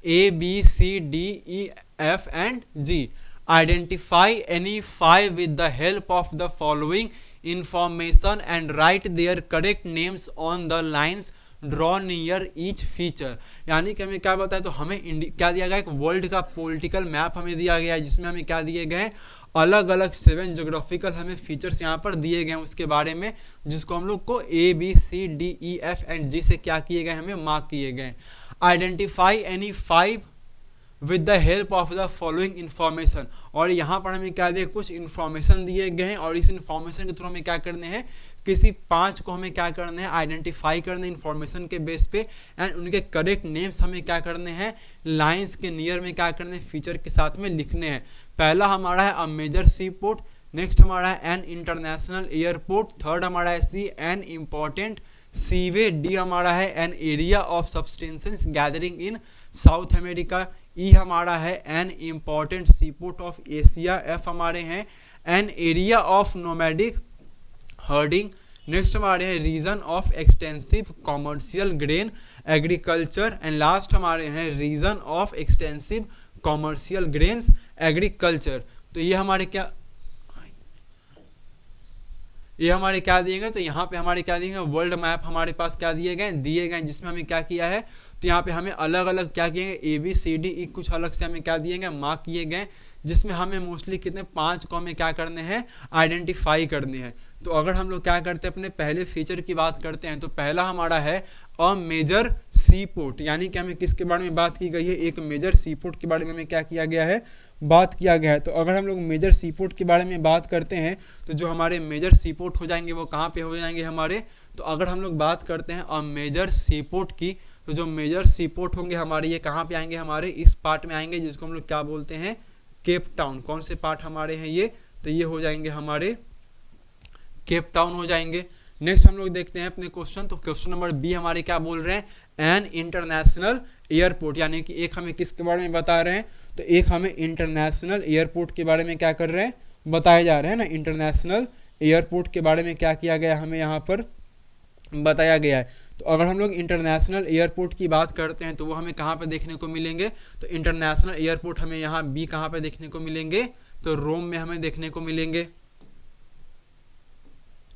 A, B, C, D, E, F and G. Identify any 5 with the help of the following information and write their correct names on the lines draw near each feature. यानी कि हमें क्या बताया, तो हमें क्या दिया गया, एक वर्ल्ड का पॉलिटिकल मैप हमें दिया गया है जिसमें हमें क्या दिए गए, अलग अलग 7 जोग्राफिकल हमें फीचर्स यहाँ पर दिए गए हैं उसके बारे में, जिसको हम लोग को A, B, C, D, E, F and G से क्या किए गए, हमें मार्क किए गए। Identify any 5 with the help of the following information. और यहाँ पर हमें क्या दिए, कुछ इन्फॉर्मेशन दिए गए हैं और इस इन्फॉर्मेशन के थ्रू हमें क्या करने हैं, किसी 5 को हमें क्या करना है, आइडेंटिफाई करना है इन्फॉर्मेशन के बेस पे, एंड उनके करेक्ट नेम्स हमें क्या करने हैं, लाइंस के नियर में क्या करने हैं, फीचर के साथ में लिखने हैं। पहला हमारा है a major sea port, next हमारा है एन इंटरनेशनल एयरपोर्ट, थर्ड हमारा है C an important seaway, D हमारा है an area of substances gathering in South America, E हमारा है an important seaport of Asia, F हमारे हैं an area of nomadic herding, next हमारे हैं region of extensive commercial grain agriculture, and last हमारे हैं region of extensive commercial grains agriculture. तो ये हमारे क्या दिए गए, तो यहाँ पे हमारे क्या दिए गए, वर्ल्ड मैप हमारे पास क्या दिए गए, जिसमें हमें क्या किया है, तो यहाँ पे हमें अलग अलग क्या किए गए ABCD कुछ अलग से हमें क्या दिए गए मार्क किए गए, जिसमें हमें मोस्टली कितने 5 को हमें क्या करने हैं आइडेंटिफाई करने हैं। तो अगर हम लोग क्या करते हैं अपने पहले फीचर की बात करते हैं तो पहला हमारा है अ मेजर सी पोर्ट, यानी कि हमें किसके बारे में बात की गई है, एक मेजर सी पोर्ट के बारे में हमें क्या किया गया है बात किया गया है। तो अगर हम लोग मेजर सी पोर्ट के बारे में बात करते हैं तो जो हमारे मेजर सी पोर्ट हो जाएंगे वो कहाँ पे हो जाएंगे हमारे, तो अगर हम लोग बात करते हैं अ मेजर सी पोर्ट की, तो जो मेजर सी पोर्ट होंगे हमारे ये कहाँ पे आएंगे हमारे इस पार्ट में आएंगे जिसको हम लोग क्या बोलते हैं केप टाउन। कौन से पार्ट हमारे हैं ये, तो ये हो जाएंगे हमारे केप टाउन हो जाएंगे। नेक्स्ट हम लोग देखते हैं अपने क्वेश्चन, तो क्वेश्चन नंबर बी हमारे क्या बोल रहे हैं एन इंटरनेशनल एयरपोर्ट, यानी कि एक हमें किसके बारे में बता रहे हैं, तो एक हमें इंटरनेशनल एयरपोर्ट के बारे में क्या कर रहे हैं बताए जा रहे हैं ना। इंटरनेशनल एयरपोर्ट के बारे में क्या किया गया हमें यहाँ पर बताया गया है। तो अगर हम लोग इंटरनेशनल एयरपोर्ट की बात करते हैं तो वो हमें कहाँ पर देखने को मिलेंगे, तो इंटरनेशनल एयरपोर्ट हमें यहाँ बी कहाँ पर देखने को मिलेंगे, तो रोम में हमें देखने को मिलेंगे।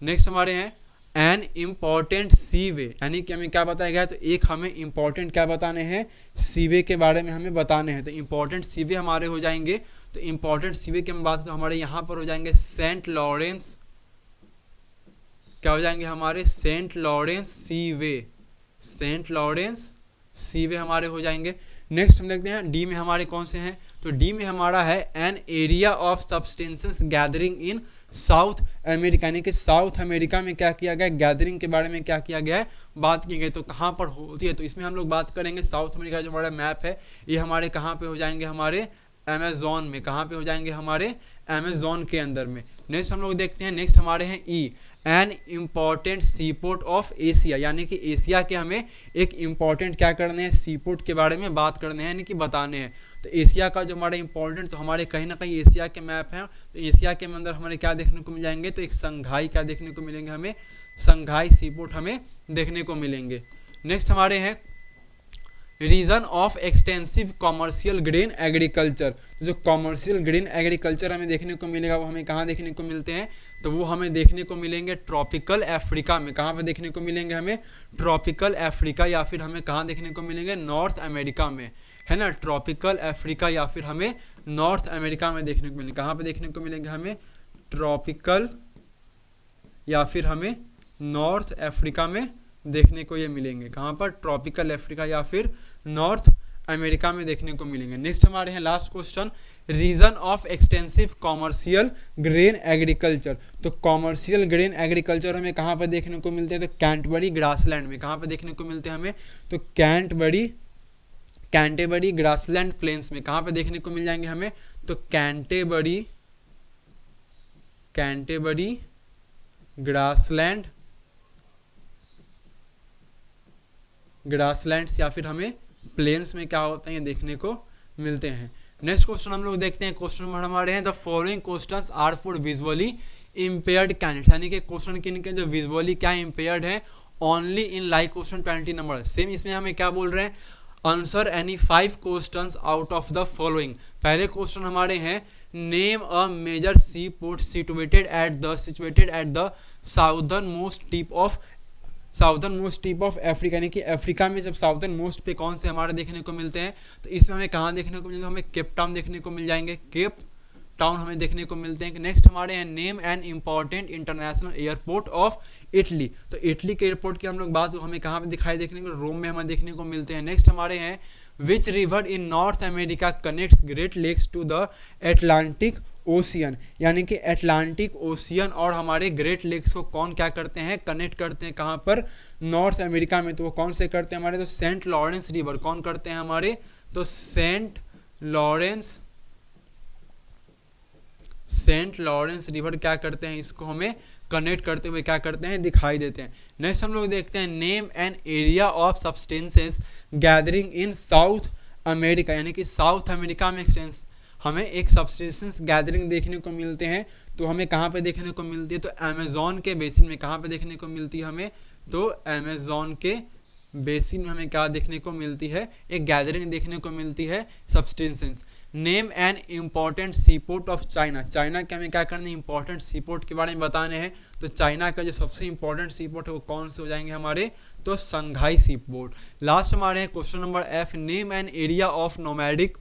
नेक्स्ट हमारे हैं एन इम्पॉर्टेंट सी वे, यानी कि हमें क्या बताया गया है, तो एक हमें इम्पॉर्टेंट क्या बताने हैं सी वे के बारे में हमें बताने हैं। तो इम्पॉर्टेंट सी वे हमारे हो जाएंगे, तो इम्पॉर्टेंट सी वे की हम बात तो हमारे यहाँ पर हो जाएंगे सेंट लॉरेंस, क्या हो जाएंगे हमारे सेंट लॉरेंस सी वे, सेंट लॉरेंस सी वे हमारे हो जाएंगे। नेक्स्ट हम देखते हैं डी में हमारे कौन से हैं, तो डी में हमारा है an area of substances gathering in South America, यानी कि साउथ अमेरिका में क्या किया गया गैदरिंग के बारे में क्या किया गया है बात की गई। तो कहाँ पर होती है, तो इसमें हम लोग बात करेंगे साउथ अमेरिका जो हमारा मैप है ये हमारे कहाँ पे हो जाएंगे हमारे अमेजोन में, कहाँ पे हो जाएंगे हमारे अमेजोन के अंदर में। नेक्स्ट हम लोग देखते हैं, नेक्स्ट हमारे हैं ई an important sea port of Asia, यानी कि एशिया के हमें एक इम्पॉर्टेंट क्या करने हैं सी पोर्ट के बारे में बात करने हैं यानी कि बताने हैं। तो एशिया का जो हमारा इम्पॉर्टेंट, तो हमारे कहीं ना कहीं एशिया के मैप हैं, तो एशिया के अंदर हमारे क्या देखने को मिल जाएंगे, तो एक संघाई क्या देखने को मिलेंगे हमें, संघाई सी पोर्ट हमें देखने को मिलेंगे। नेक्स्ट हमारे हैं region of extensive commercial grain agriculture, जो कॉमर्शियल ग्रेन एग्रीकल्चर हमें देखने को मिलेगा वो हमें कहाँ देखने को मिलते हैं, तो वो हमें देखने को मिलेंगे ट्रॉपिकल अफ्रीका में। कहाँ पे देखने को मिलेंगे हमें ट्रॉपिकल अफ्रीका, या फिर हमें कहाँ देखने को मिलेंगे नॉर्थ अमेरिका में, है ना। ट्रॉपिकल अफ्रीका या फिर हमें नॉर्थ अमेरिका में देखने को मिलेंगे। कहाँ पे देखने को मिलेंगे हमें ट्रॉपिकल या फिर हमें नॉर्थ अफ्रीका में देखने को ये मिलेंगे। कहाँ पर ट्रॉपिकल अफ्रीका या फिर नॉर्थ अमेरिका में देखने को मिलेंगे। नेक्स्ट हमारे हैं last question region of extensive commercial grain agriculture, तो कॉमर्शियल ग्रेन एग्रीकल्चर हमें कहाँ पर देखने को मिलते हैं, तो कैंटबरी ग्रासलैंड में। कहाँ पर देखने को मिलते हैं हमें, तो कैंटेबरी ग्रासलैंड प्लेन्स में। कहाँ पर देखने को मिल जाएंगे हमें, तो कैंटेबरी ग्रासलैंड्स या फिर हमें प्लेन्स में क्या होते हैं ये देखने को मिलते हैं। नेक्स्ट क्वेश्चन हम लोग देखते हैं, क्वेश्चन नंबर हमारे हैं the following questions are for visually impaired candidates, यानी कि क्वेश्चन किनके जो विजुअली क्या इम्पेयर्ड है only in like question 20 number. Same इसमें हमें क्या बोल रहे हैं answer any 5 questions out of the following. पहले क्वेश्चन हमारे हैं name a major sea port situated at the southern most tip of Africa, यानी कि अफ्रीका में जब साउदर्न मोस्ट पे कौन से हमारे देखने को मिलते हैं, तो इसमें हमें कहाँ देखने को मिलेंगे, हमें केप टाउन देखने को मिल जाएंगे, केप टाउन हमें देखने को मिलते हैं। नेक्स्ट हमारे हैं name an important international airport of Italy, तो इटली के एयरपोर्ट की हम लोग बात हमें कहाँ पे दिखाई देखने को, रोम में हमें देखने को मिलते हैं। नेक्स्ट हमारे हैं which river in North America connects Great Lakes to the Atlantic Ocean, यानी कि एटलांटिक ओशियन और हमारे ग्रेट लेक्स को कौन क्या करते हैं कनेक्ट करते हैं कहाँ पर, नॉर्थ अमेरिका में। तो वो कौन से करते हैं हमारे, तो सेंट लॉरेंस रिवर कौन करते हैं हमारे, तो सेंट लॉरेंस रिवर क्या करते हैं, इसको हमें कनेक्ट करते हुए क्या करते हैं दिखाई देते हैं। नेक्स्ट हम लोग देखते हैं name N area of substances gathering in South America, यानी कि साउथ अमेरिका में हमें एक सब्सटेंसेस गैदरिंग देखने को मिलते हैं, तो हमें कहाँ पे देखने को मिलती है, तो अमेजोन के बेसिन में। कहाँ पे देखने को मिलती है हमें, तो अमेजोन के बेसिन में हमें क्या देखने को मिलती है, एक गैदरिंग देखने को मिलती है substances. Name an important sea port of China, China के हमें क्या करना है, इंपॉर्टेंट सी पोर्ट के बारे में बताने हैं। तो चाइना का जो सबसे इंपॉर्टेंट सी पोर्ट है वो कौन से हो जाएंगे हमारे, तो संघाई सी पोर्ट। लास्ट हमारे हैं question number F, name N area of nomadic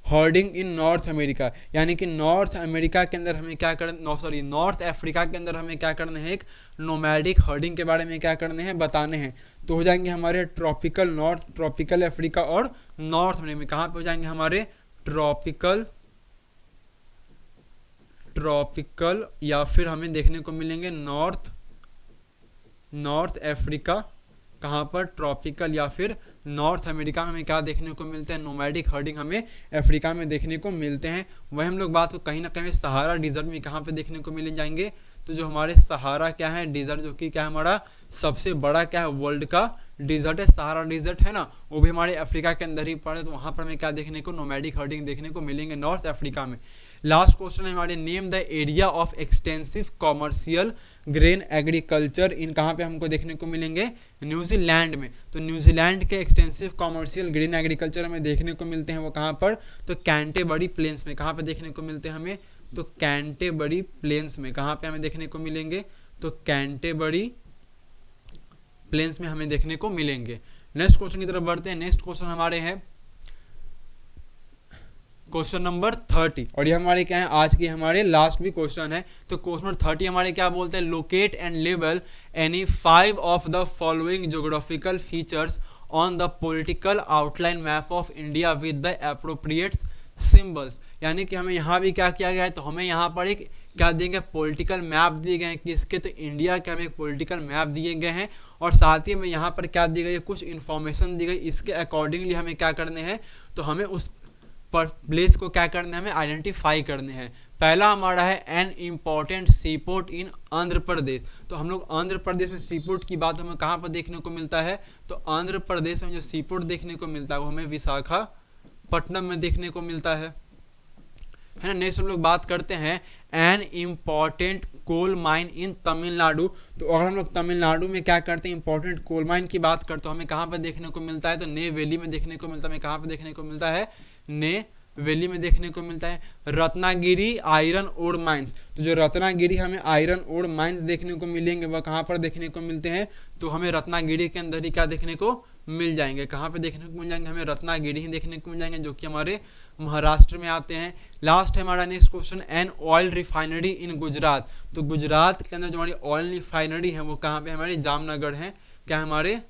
herding in North America, यानी कि नॉर्थ अमेरिका के अंदर हमें क्या करना, नॉर्थ अफ्रीका के अंदर हमें क्या करना है, एक नोमैडिक हर्डिंग के बारे में क्या करने हैं, बताने हैं। तो हो जाएंगे हमारे ट्रॉपिकल नॉर्थ, ट्रॉपिकल अफ्रीका और नॉर्थ अमेरिका। कहाँ पे हो जाएंगे हमारे ट्रॉपिकल या फिर हमें देखने को मिलेंगे नॉर्थ अफ्रीका, कहाँ पर ट्रॉपिकल या फिर नॉर्थ अमेरिका में हमें क्या देखने को मिलते हैं, नोमैडिक हर्डिंग हमें अफ्रीका में देखने को मिलते हैं। वही हम लोग बात को कहीं ना कहीं सहारा डिजर्ट में कहाँ पे देखने को मिल जाएंगे, तो जो हमारे सहारा क्या है डिजर्ट, जो कि क्या है हमारा सबसे बड़ा क्या है वर्ल्ड का डिजर्ट है, सहारा डिजर्ट है ना, वो भी हमारे अफ्रीका के अंदर ही पड़े। तो वहाँ पर हमें क्या देखने को, नोमैडिक हर्डिंग देखने को मिलेंगे नॉर्थ अफ्रीका में। लास्ट क्वेश्चन है हमारे, name the area of extensive commercial grain agriculture in, कहाँ पे हमको देखने को मिलेंगे, न्यूजीलैंड में। तो न्यूजीलैंड के एक्सटेंसिव कॉमर्शियल ग्रेन एग्रीकल्चर हमें देखने को मिलते हैं वो कहाँ पर, तो कैंटेबरी प्लेन्स में। कहाँ पे देखने को मिलते हैं हमें, तो कैंटेबरी प्लेन्स में। कहाँ पे हमें देखने को मिलेंगे, तो कैंटेबरी प्लेन्स में हमें देखने को मिलेंगे। नेक्स्ट क्वेश्चन की तरफ बढ़ते हैं। नेक्स्ट क्वेश्चन हमारे हैं क्वेश्चन नंबर 30, और ये हमारे क्या है आज की हमारे लास्ट भी क्वेश्चन है। तो क्वेश्चन नंबर 30 हमारे क्या बोलते हैं, locate and label any 5 of the following geographical features on the political outline map of India with the appropriate symbols. यानी कि हमें यहाँ भी क्या किया गया है, तो हमें यहाँ पर एक क्या दिए गए, पॉलिटिकल मैप दिए गए हैं किसके, तो इंडिया के हमें एक पॉलिटिकल मैप दिए गए हैं, और साथ ही में यहाँ पर क्या दी गई है, कुछ इन्फॉर्मेशन दी गई। इसके अकॉर्डिंगली हमें क्या करने हैं, तो हमें उस पर प्लेस को क्या करना है, हमें आइडेंटिफाई करने हैं। पहला हमारा है an important sea port in Andhra Pradesh. तो हम लोग आंध्र प्रदेश में सी पोर्ट की बात हमें कहाँ पर देखने को मिलता है, तो आंध्र प्रदेश में जो सी पोर्ट देखने को मिलता है वो हमें विशाखापट्टनम में देखने को मिलता है ना। नेक्स्ट हम लोग बात करते हैं an important coal mine in Tamil Nadu. तो अगर हम लोग तमिलनाडु में क्या करते हैं, इंपॉर्टेंट कोल माइन की बात करते हैं, हमें कहाँ पर देखने को मिलता है, तो नेवैली में देखने को मिलता है। हमें कहाँ पर देखने को मिलता है, नेवैली में देखने को मिलता है। रत्नागिरी आयरन ओर माइंस, तो जो रत्नागिरी हमें आयरन ओर माइंस देखने को मिलेंगे वह कहाँ पर देखने को मिलते हैं, तो हमें रत्नागिरी के अंदर ही क्या देखने को मिल जाएंगे। कहाँ पे देखने को मिल जाएंगे, हमें रत्नागिरी ही देखने को मिल जाएंगे, जो कि हमारे महाराष्ट्र में आते हैं। लास्ट है हमारा next question, an oil refinery इन गुजरात। तो गुजरात के अंदर जो हमारी ऑयल रिफाइनरी है वो कहाँ पे, हमारे जामनगर है। क्या हमारे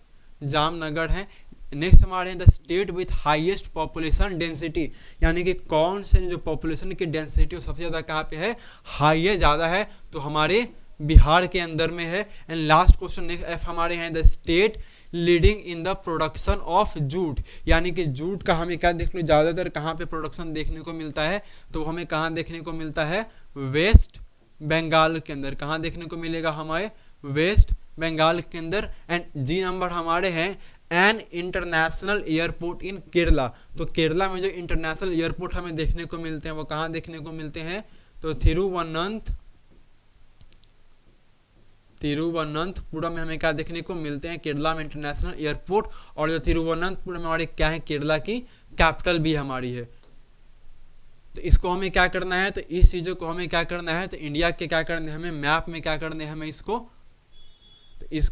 जामनगर है। नेक्स्ट हमारे हैं the state with highest population density, यानी कि कौन से जो पॉपुलेशन की डेंसिटी वो सबसे ज़्यादा कहाँ पे है, हाई है, ज़्यादा है, तो हमारे बिहार के अंदर में है। And last question next F हमारे हैं the state leading in the production of jute, यानी कि जूट का हमें क्या देख लो ज़्यादातर कहाँ पे प्रोडक्शन देखने को मिलता है, तो हमें कहाँ देखने को मिलता है, वेस्ट बंगाल के अंदर। कहाँ देखने को मिलेगा, हमारे वेस्ट बंगाल के अंदर। एंड जी नंबर हमारे हैं एन इंटरनेशनल एयरपोर्ट इन केरला। तो केरला में जो इंटरनेशनल एयरपोर्ट हमें देखने को मिलते हैं वो कहाँ देखने को मिलते हैं, तो तिरुवनंतपुरम में हमें क्या देखने को मिलते हैं, केरला में इंटरनेशनल एयरपोर्ट। और जो तिरुवनंतपुरम में हमारी क्या है, केरला की कैपिटल भी हमारी है। तो इसको हमें क्या करना है, तो इस चीज़ों को हमें क्या करना है, तो इंडिया के क्या करना है, हमें मैप में क्या करने हैं, हमें इसको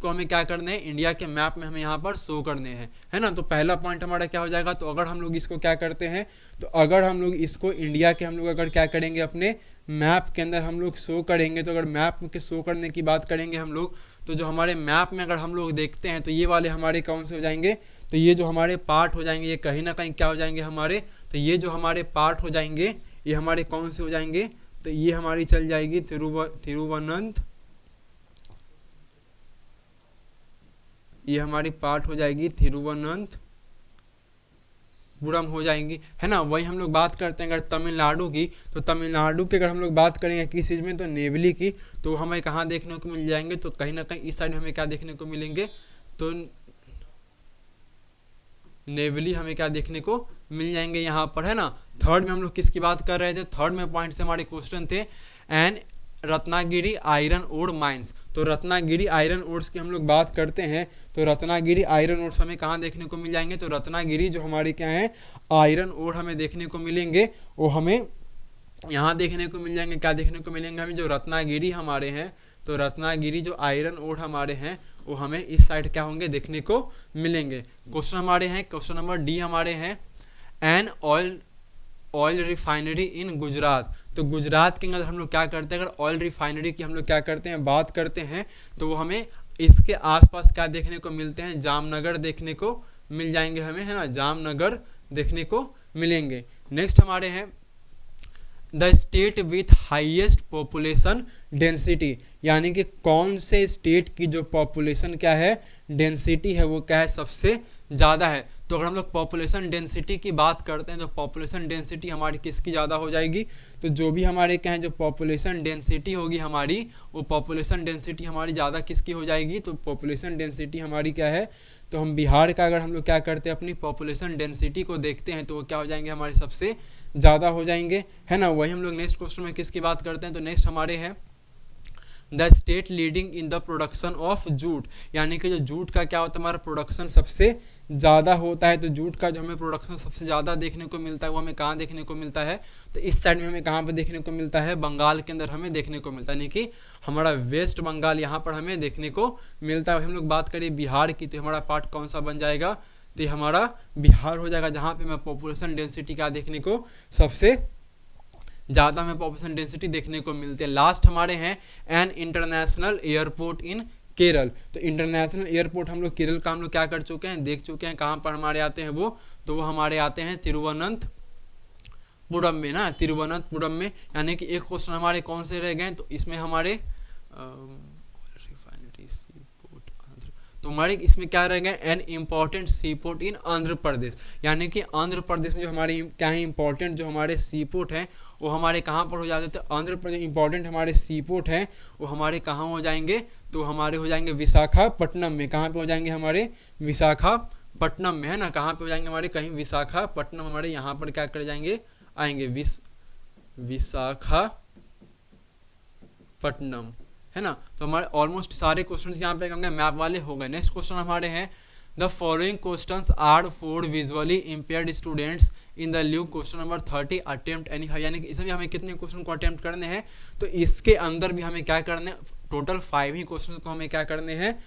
हमें क्या करने हैं, इंडिया के मैप में हमें यहाँ पर शो करने हैं, है ना। तो पहला पॉइंट हमारा क्या हो जाएगा, तो अगर हम लोग इसको क्या करते हैं, तो अगर हम लोग इसको इंडिया के हम लोग अगर क्या करेंगे, अपने मैप के अंदर हम लोग शो करेंगे, तो अगर मैप के शो करने की बात करेंगे हम लोग, तो जो हमारे मैप में अगर हम लोग देखते हैं तो ये वाले हमारे कौन से हो जाएंगे, तो ये जो हमारे पार्ट हो जाएंगे ये कहीं ना कहीं क्या हो जाएंगे हमारे, तो ये जो हमारे पार्ट हो जाएंगे ये हमारे कौन से हो जाएंगे, तो ये हमारी चल जाएगी ये हमारी पार्ट हो जाएगी तिरुवनंतपुरम हो जाएंगी, है ना। वही हम लोग बात करते हैं अगर तमिलनाडु की, तो तमिलनाडु की अगर हम लोग बात करेंगे किस चीज़ में, तो नेवली की, तो हमें कहाँ देखने को मिल जाएंगे, तो कहीं ना कहीं इस साइड हमें क्या देखने को मिलेंगे, तो नेवली हमें क्या देखने को मिल जाएंगे यहाँ पर, है ना। थर्ड में हम लोग किसकी बात कर रहे थे, थर्ड में पॉइंट से हमारे क्वेश्चन थे an Ratnagiri iron ore mines. तो रत्नागिरी आयरन ओर्स की हम लोग बात करते हैं तो रत्नागिरी आयरन ओर्स हमें कहाँ देखने को मिल जाएंगे, तो रत्नागिरी जो हमारी क्या है आयरन ओर हमें देखने को मिलेंगे, वो हमें यहाँ देखने को मिल जाएंगे। क्या देखने को मिलेंगे हमें, जो रत्नागिरी हमारे हैं, तो रत्नागिरी जो आयरन ओर हमारे हैं वो हमें इस साइड क्या होंगे देखने को मिलेंगे। क्वेश्चन हमारे हैं, क्वेश्चन नंबर डी हमारे हैं, एन ऑयल रिफाइनरी इन गुजरात। तो गुजरात के अंदर हम लोग क्या करते हैं, अगर ऑयल रिफाइनरी की हम लोग क्या करते हैं बात करते हैं तो वो हमें इसके आसपास क्या देखने को मिलते हैं, जामनगर देखने को मिल जाएंगे हमें, है ना, जामनगर देखने को मिलेंगे। नेक्स्ट हमारे हैं the state with highest population density, यानी कि कौन से स्टेट की जो पॉपुलेशन क्या है डेंसिटी है वो क्या है सबसे ज़्यादा है। तो अगर हम लोग पॉपुलेशन डेंसिटी की बात करते हैं तो पॉपुलेशन डेंसिटी हमारी किसकी ज़्यादा हो जाएगी, तो जो भी हमारे क्या है जो पॉपुलेशन डेंसिटी होगी हमारी, वो पॉपुलेशन डेंसिटी हमारी ज़्यादा किसकी हो जाएगी, तो पॉपुलेशन डेंसिटी हमारी क्या है, तो हम बिहार का अगर हम लोग क्या करते हैं अपनी पॉपुलेशन डेंसिटी को देखते हैं तो वो क्या हो जाएंगे हमारे सबसे ज़्यादा हो जाएंगे, है ना। वही हम लोग नेक्स्ट क्वेश्चन में किसकी बात करते हैं, तो नेक्स्ट हमारे हैं the state leading in the production of jute, यानी कि जो जूट का क्या होता है हमारा प्रोडक्शन सबसे ज़्यादा होता है। तो जूट का जो हमें प्रोडक्शन सबसे ज़्यादा देखने को मिलता है वो हमें कहाँ देखने को मिलता है, तो इस साइड में हमें कहाँ पर देखने को मिलता है, बंगाल के अंदर हमें देखने को मिलता है, यानी कि हमारा वेस्ट बंगाल यहाँ पर हमें देखने को मिलता है। हम लोग बात करें बिहार की तो हमारा पार्ट कौन सा बन जाएगा, तो हमारा बिहार हो जाएगा, जहाँ पे हमें पॉपुलेशन डेंसिटी क्या देखने को सबसे ज़्यादा हमें पॉपुलेशन डेंसिटी देखने को मिलती है। लास्ट हमारे हैं एन इंटरनेशनल एयरपोर्ट इन केरल। तो इंटरनेशनल एयरपोर्ट हम लोग केरल का हम लोग क्या कर चुके हैं, देख चुके हैं। कहाँ पर हमारे आते हैं वो, तो वो हमारे आते हैं तिरुवनंतपुरम में ना, तिरुवनंतपुरम में। यानी कि एक क्वेश्चन हमारे कौन से रह गए, तो इसमें हमारे तो हमारे इसमें क्या रह गए, an important sea port in Andhra Pradesh, यानी कि आंध्र प्रदेश में जो हमारे क्या है इंपॉर्टेंट जो हमारे सी पोर्ट हैं वो हमारे कहाँ पर हो जाते हैं, तो आंध्र प्रदेश इंपॉर्टेंट हमारे सी पोर्ट हैं वो हमारे कहाँ हो जाएंगे, तो हमारे हो जाएंगे विशाखापट्टनम में। कहाँ पे हो जाएंगे हमारे विशाखापट्टनम में, है ना, कहाँ पे हो जाएंगे हमारे कहीं विशाखापट्टनम हमारे यहाँ पर क्या कर जाएंगे आएंगे विशाखापट्टनम, है ना। तो हमारे ऑलमोस्ट सारे क्वेश्चंस यहाँ पे होंगे मैप वाले हो गए। नेक्स्ट क्वेश्चन हमारे हैं the following questions are for visually impaired students in the lieu. Question number 30 attempt any high, यानी कि इसमें भी हमें कितने क्वेश्चन को अटेम्प्ट करने हैं, तो इसके अंदर भी हमें क्या करने, टोटल 5 ही क्वेश्चन को हमें क्या करने हैं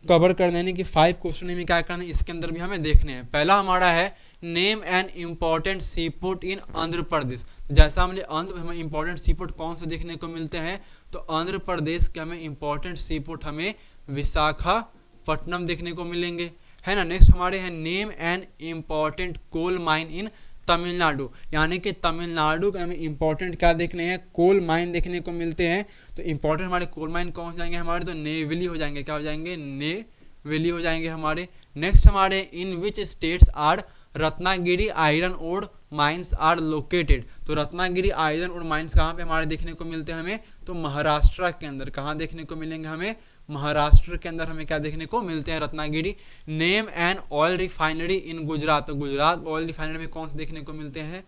कवर करने, यानी कि 5 क्वेश्चन में क्या करना है इसके अंदर भी हमें देखने हैं। पहला हमारा है name an important sea port in Andhra Pradesh. जैसा हमें हमें इंपॉर्टेंट सी पोर्ट कौन से देखने को मिलते हैं, तो आंध्र प्रदेश के हमें इंपॉर्टेंट सी पोर्ट हमें विशाखापट्टनम देखने को मिलेंगे, है ना। नेक्स्ट हमारे हैं name an important coal mine in Tamil Nadu, यानी कि तमिलनाडु के हमें इंपॉर्टेंट क्या देखने हैं, कोल माइन देखने को मिलते हैं। तो इंपॉर्टेंट हमारे कोल माइन कौन हो जाएंगे हमारे, तो नेवेली हो जाएंगे, क्या हो जाएंगे नेवेली हो जाएंगे हमारे। नेक्स्ट हमारे in which states are Ratnagiri iron ore mines are located. तो रत्नागिरी आयरन और माइंस कहाँ पे हमारे देखने को मिलते हैं हमें, तो महाराष्ट्र के अंदर। कहाँ देखने को मिलेंगे हमें, महाराष्ट्र के अंदर हमें क्या देखने को मिलते हैं Ratnagiri. Name an oil refinery इन गुजरात। तो गुजरात ऑयल रिफाइनरी में कौन से देखने को मिलते हैं,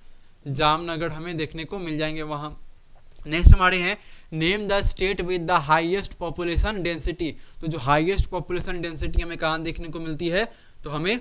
जामनगर हमें देखने को मिल जाएंगे वहाँ। नेक्स्ट हमारे हैं name the state with the highest population density. तो जो हाईएस्ट पॉपुलेशन डेंसिटी हमें कहाँ देखने को मिलती है, तो हमें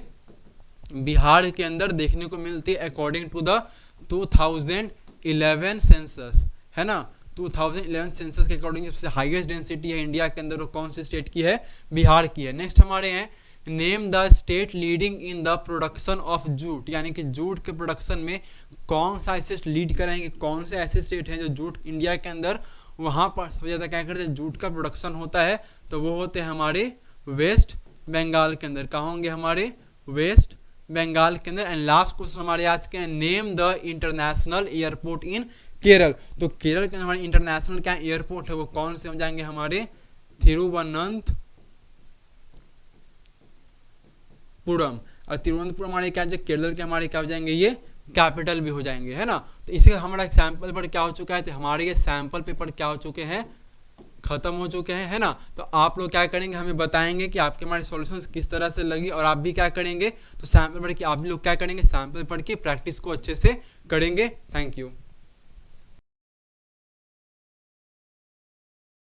बिहार के अंदर देखने को मिलती है अकॉर्डिंग टू द 2011 सेंसस, है ना। 2011 सेंसस के अकॉर्डिंग सबसे हाईएस्ट डेंसिटी है इंडिया के अंदर वो कौन सी स्टेट की है, बिहार की है। नेक्स्ट हमारे हैं name the state leading in the production of jute, यानी कि जूट के प्रोडक्शन में कौन सा स्टेट लीड करेंगे, कौन से ऐसे स्टेट हैं जो जूट इंडिया के अंदर वहाँ पर सबसे ज़्यादा क्या करते हैं जूट का प्रोडक्शन होता है, तो वो होते हैं हमारे वेस्ट बंगाल के अंदर। कहाँ होंगे हमारे, वेस्ट बंगाल के अंदर। एंड लास्ट क्वेश्चन हमारे आज के हैं नेम द इंटरनेशनल एयरपोर्ट इन केरल। तो केरल के हमारे इंटरनेशनल क्या एयरपोर्ट है वो कौन से हो जाएंगे हमारे, तिरुवनंतपुरम। और तिरुवनंतपुरम हमारे क्या केरल के हमारे क्या हो जाएंगे, ये कैपिटल भी हो जाएंगे, है ना। तो इसी हमारा सैंपल पेपर क्या हो चुका है, तो हमारे ये सैंपल पेपर क्या हो चुके हैं, खत्म हो चुके हैं, है ना। तो आप लोग क्या करेंगे, हमें बताएंगे कि आपके हमारे सॉल्यूशंस किस तरह से लगी, और आप भी क्या करेंगे, तो सैंपल पेपर की आप लोग क्या करेंगे, सैंपल पेपर की प्रैक्टिस को अच्छे से करेंगे। Thank you.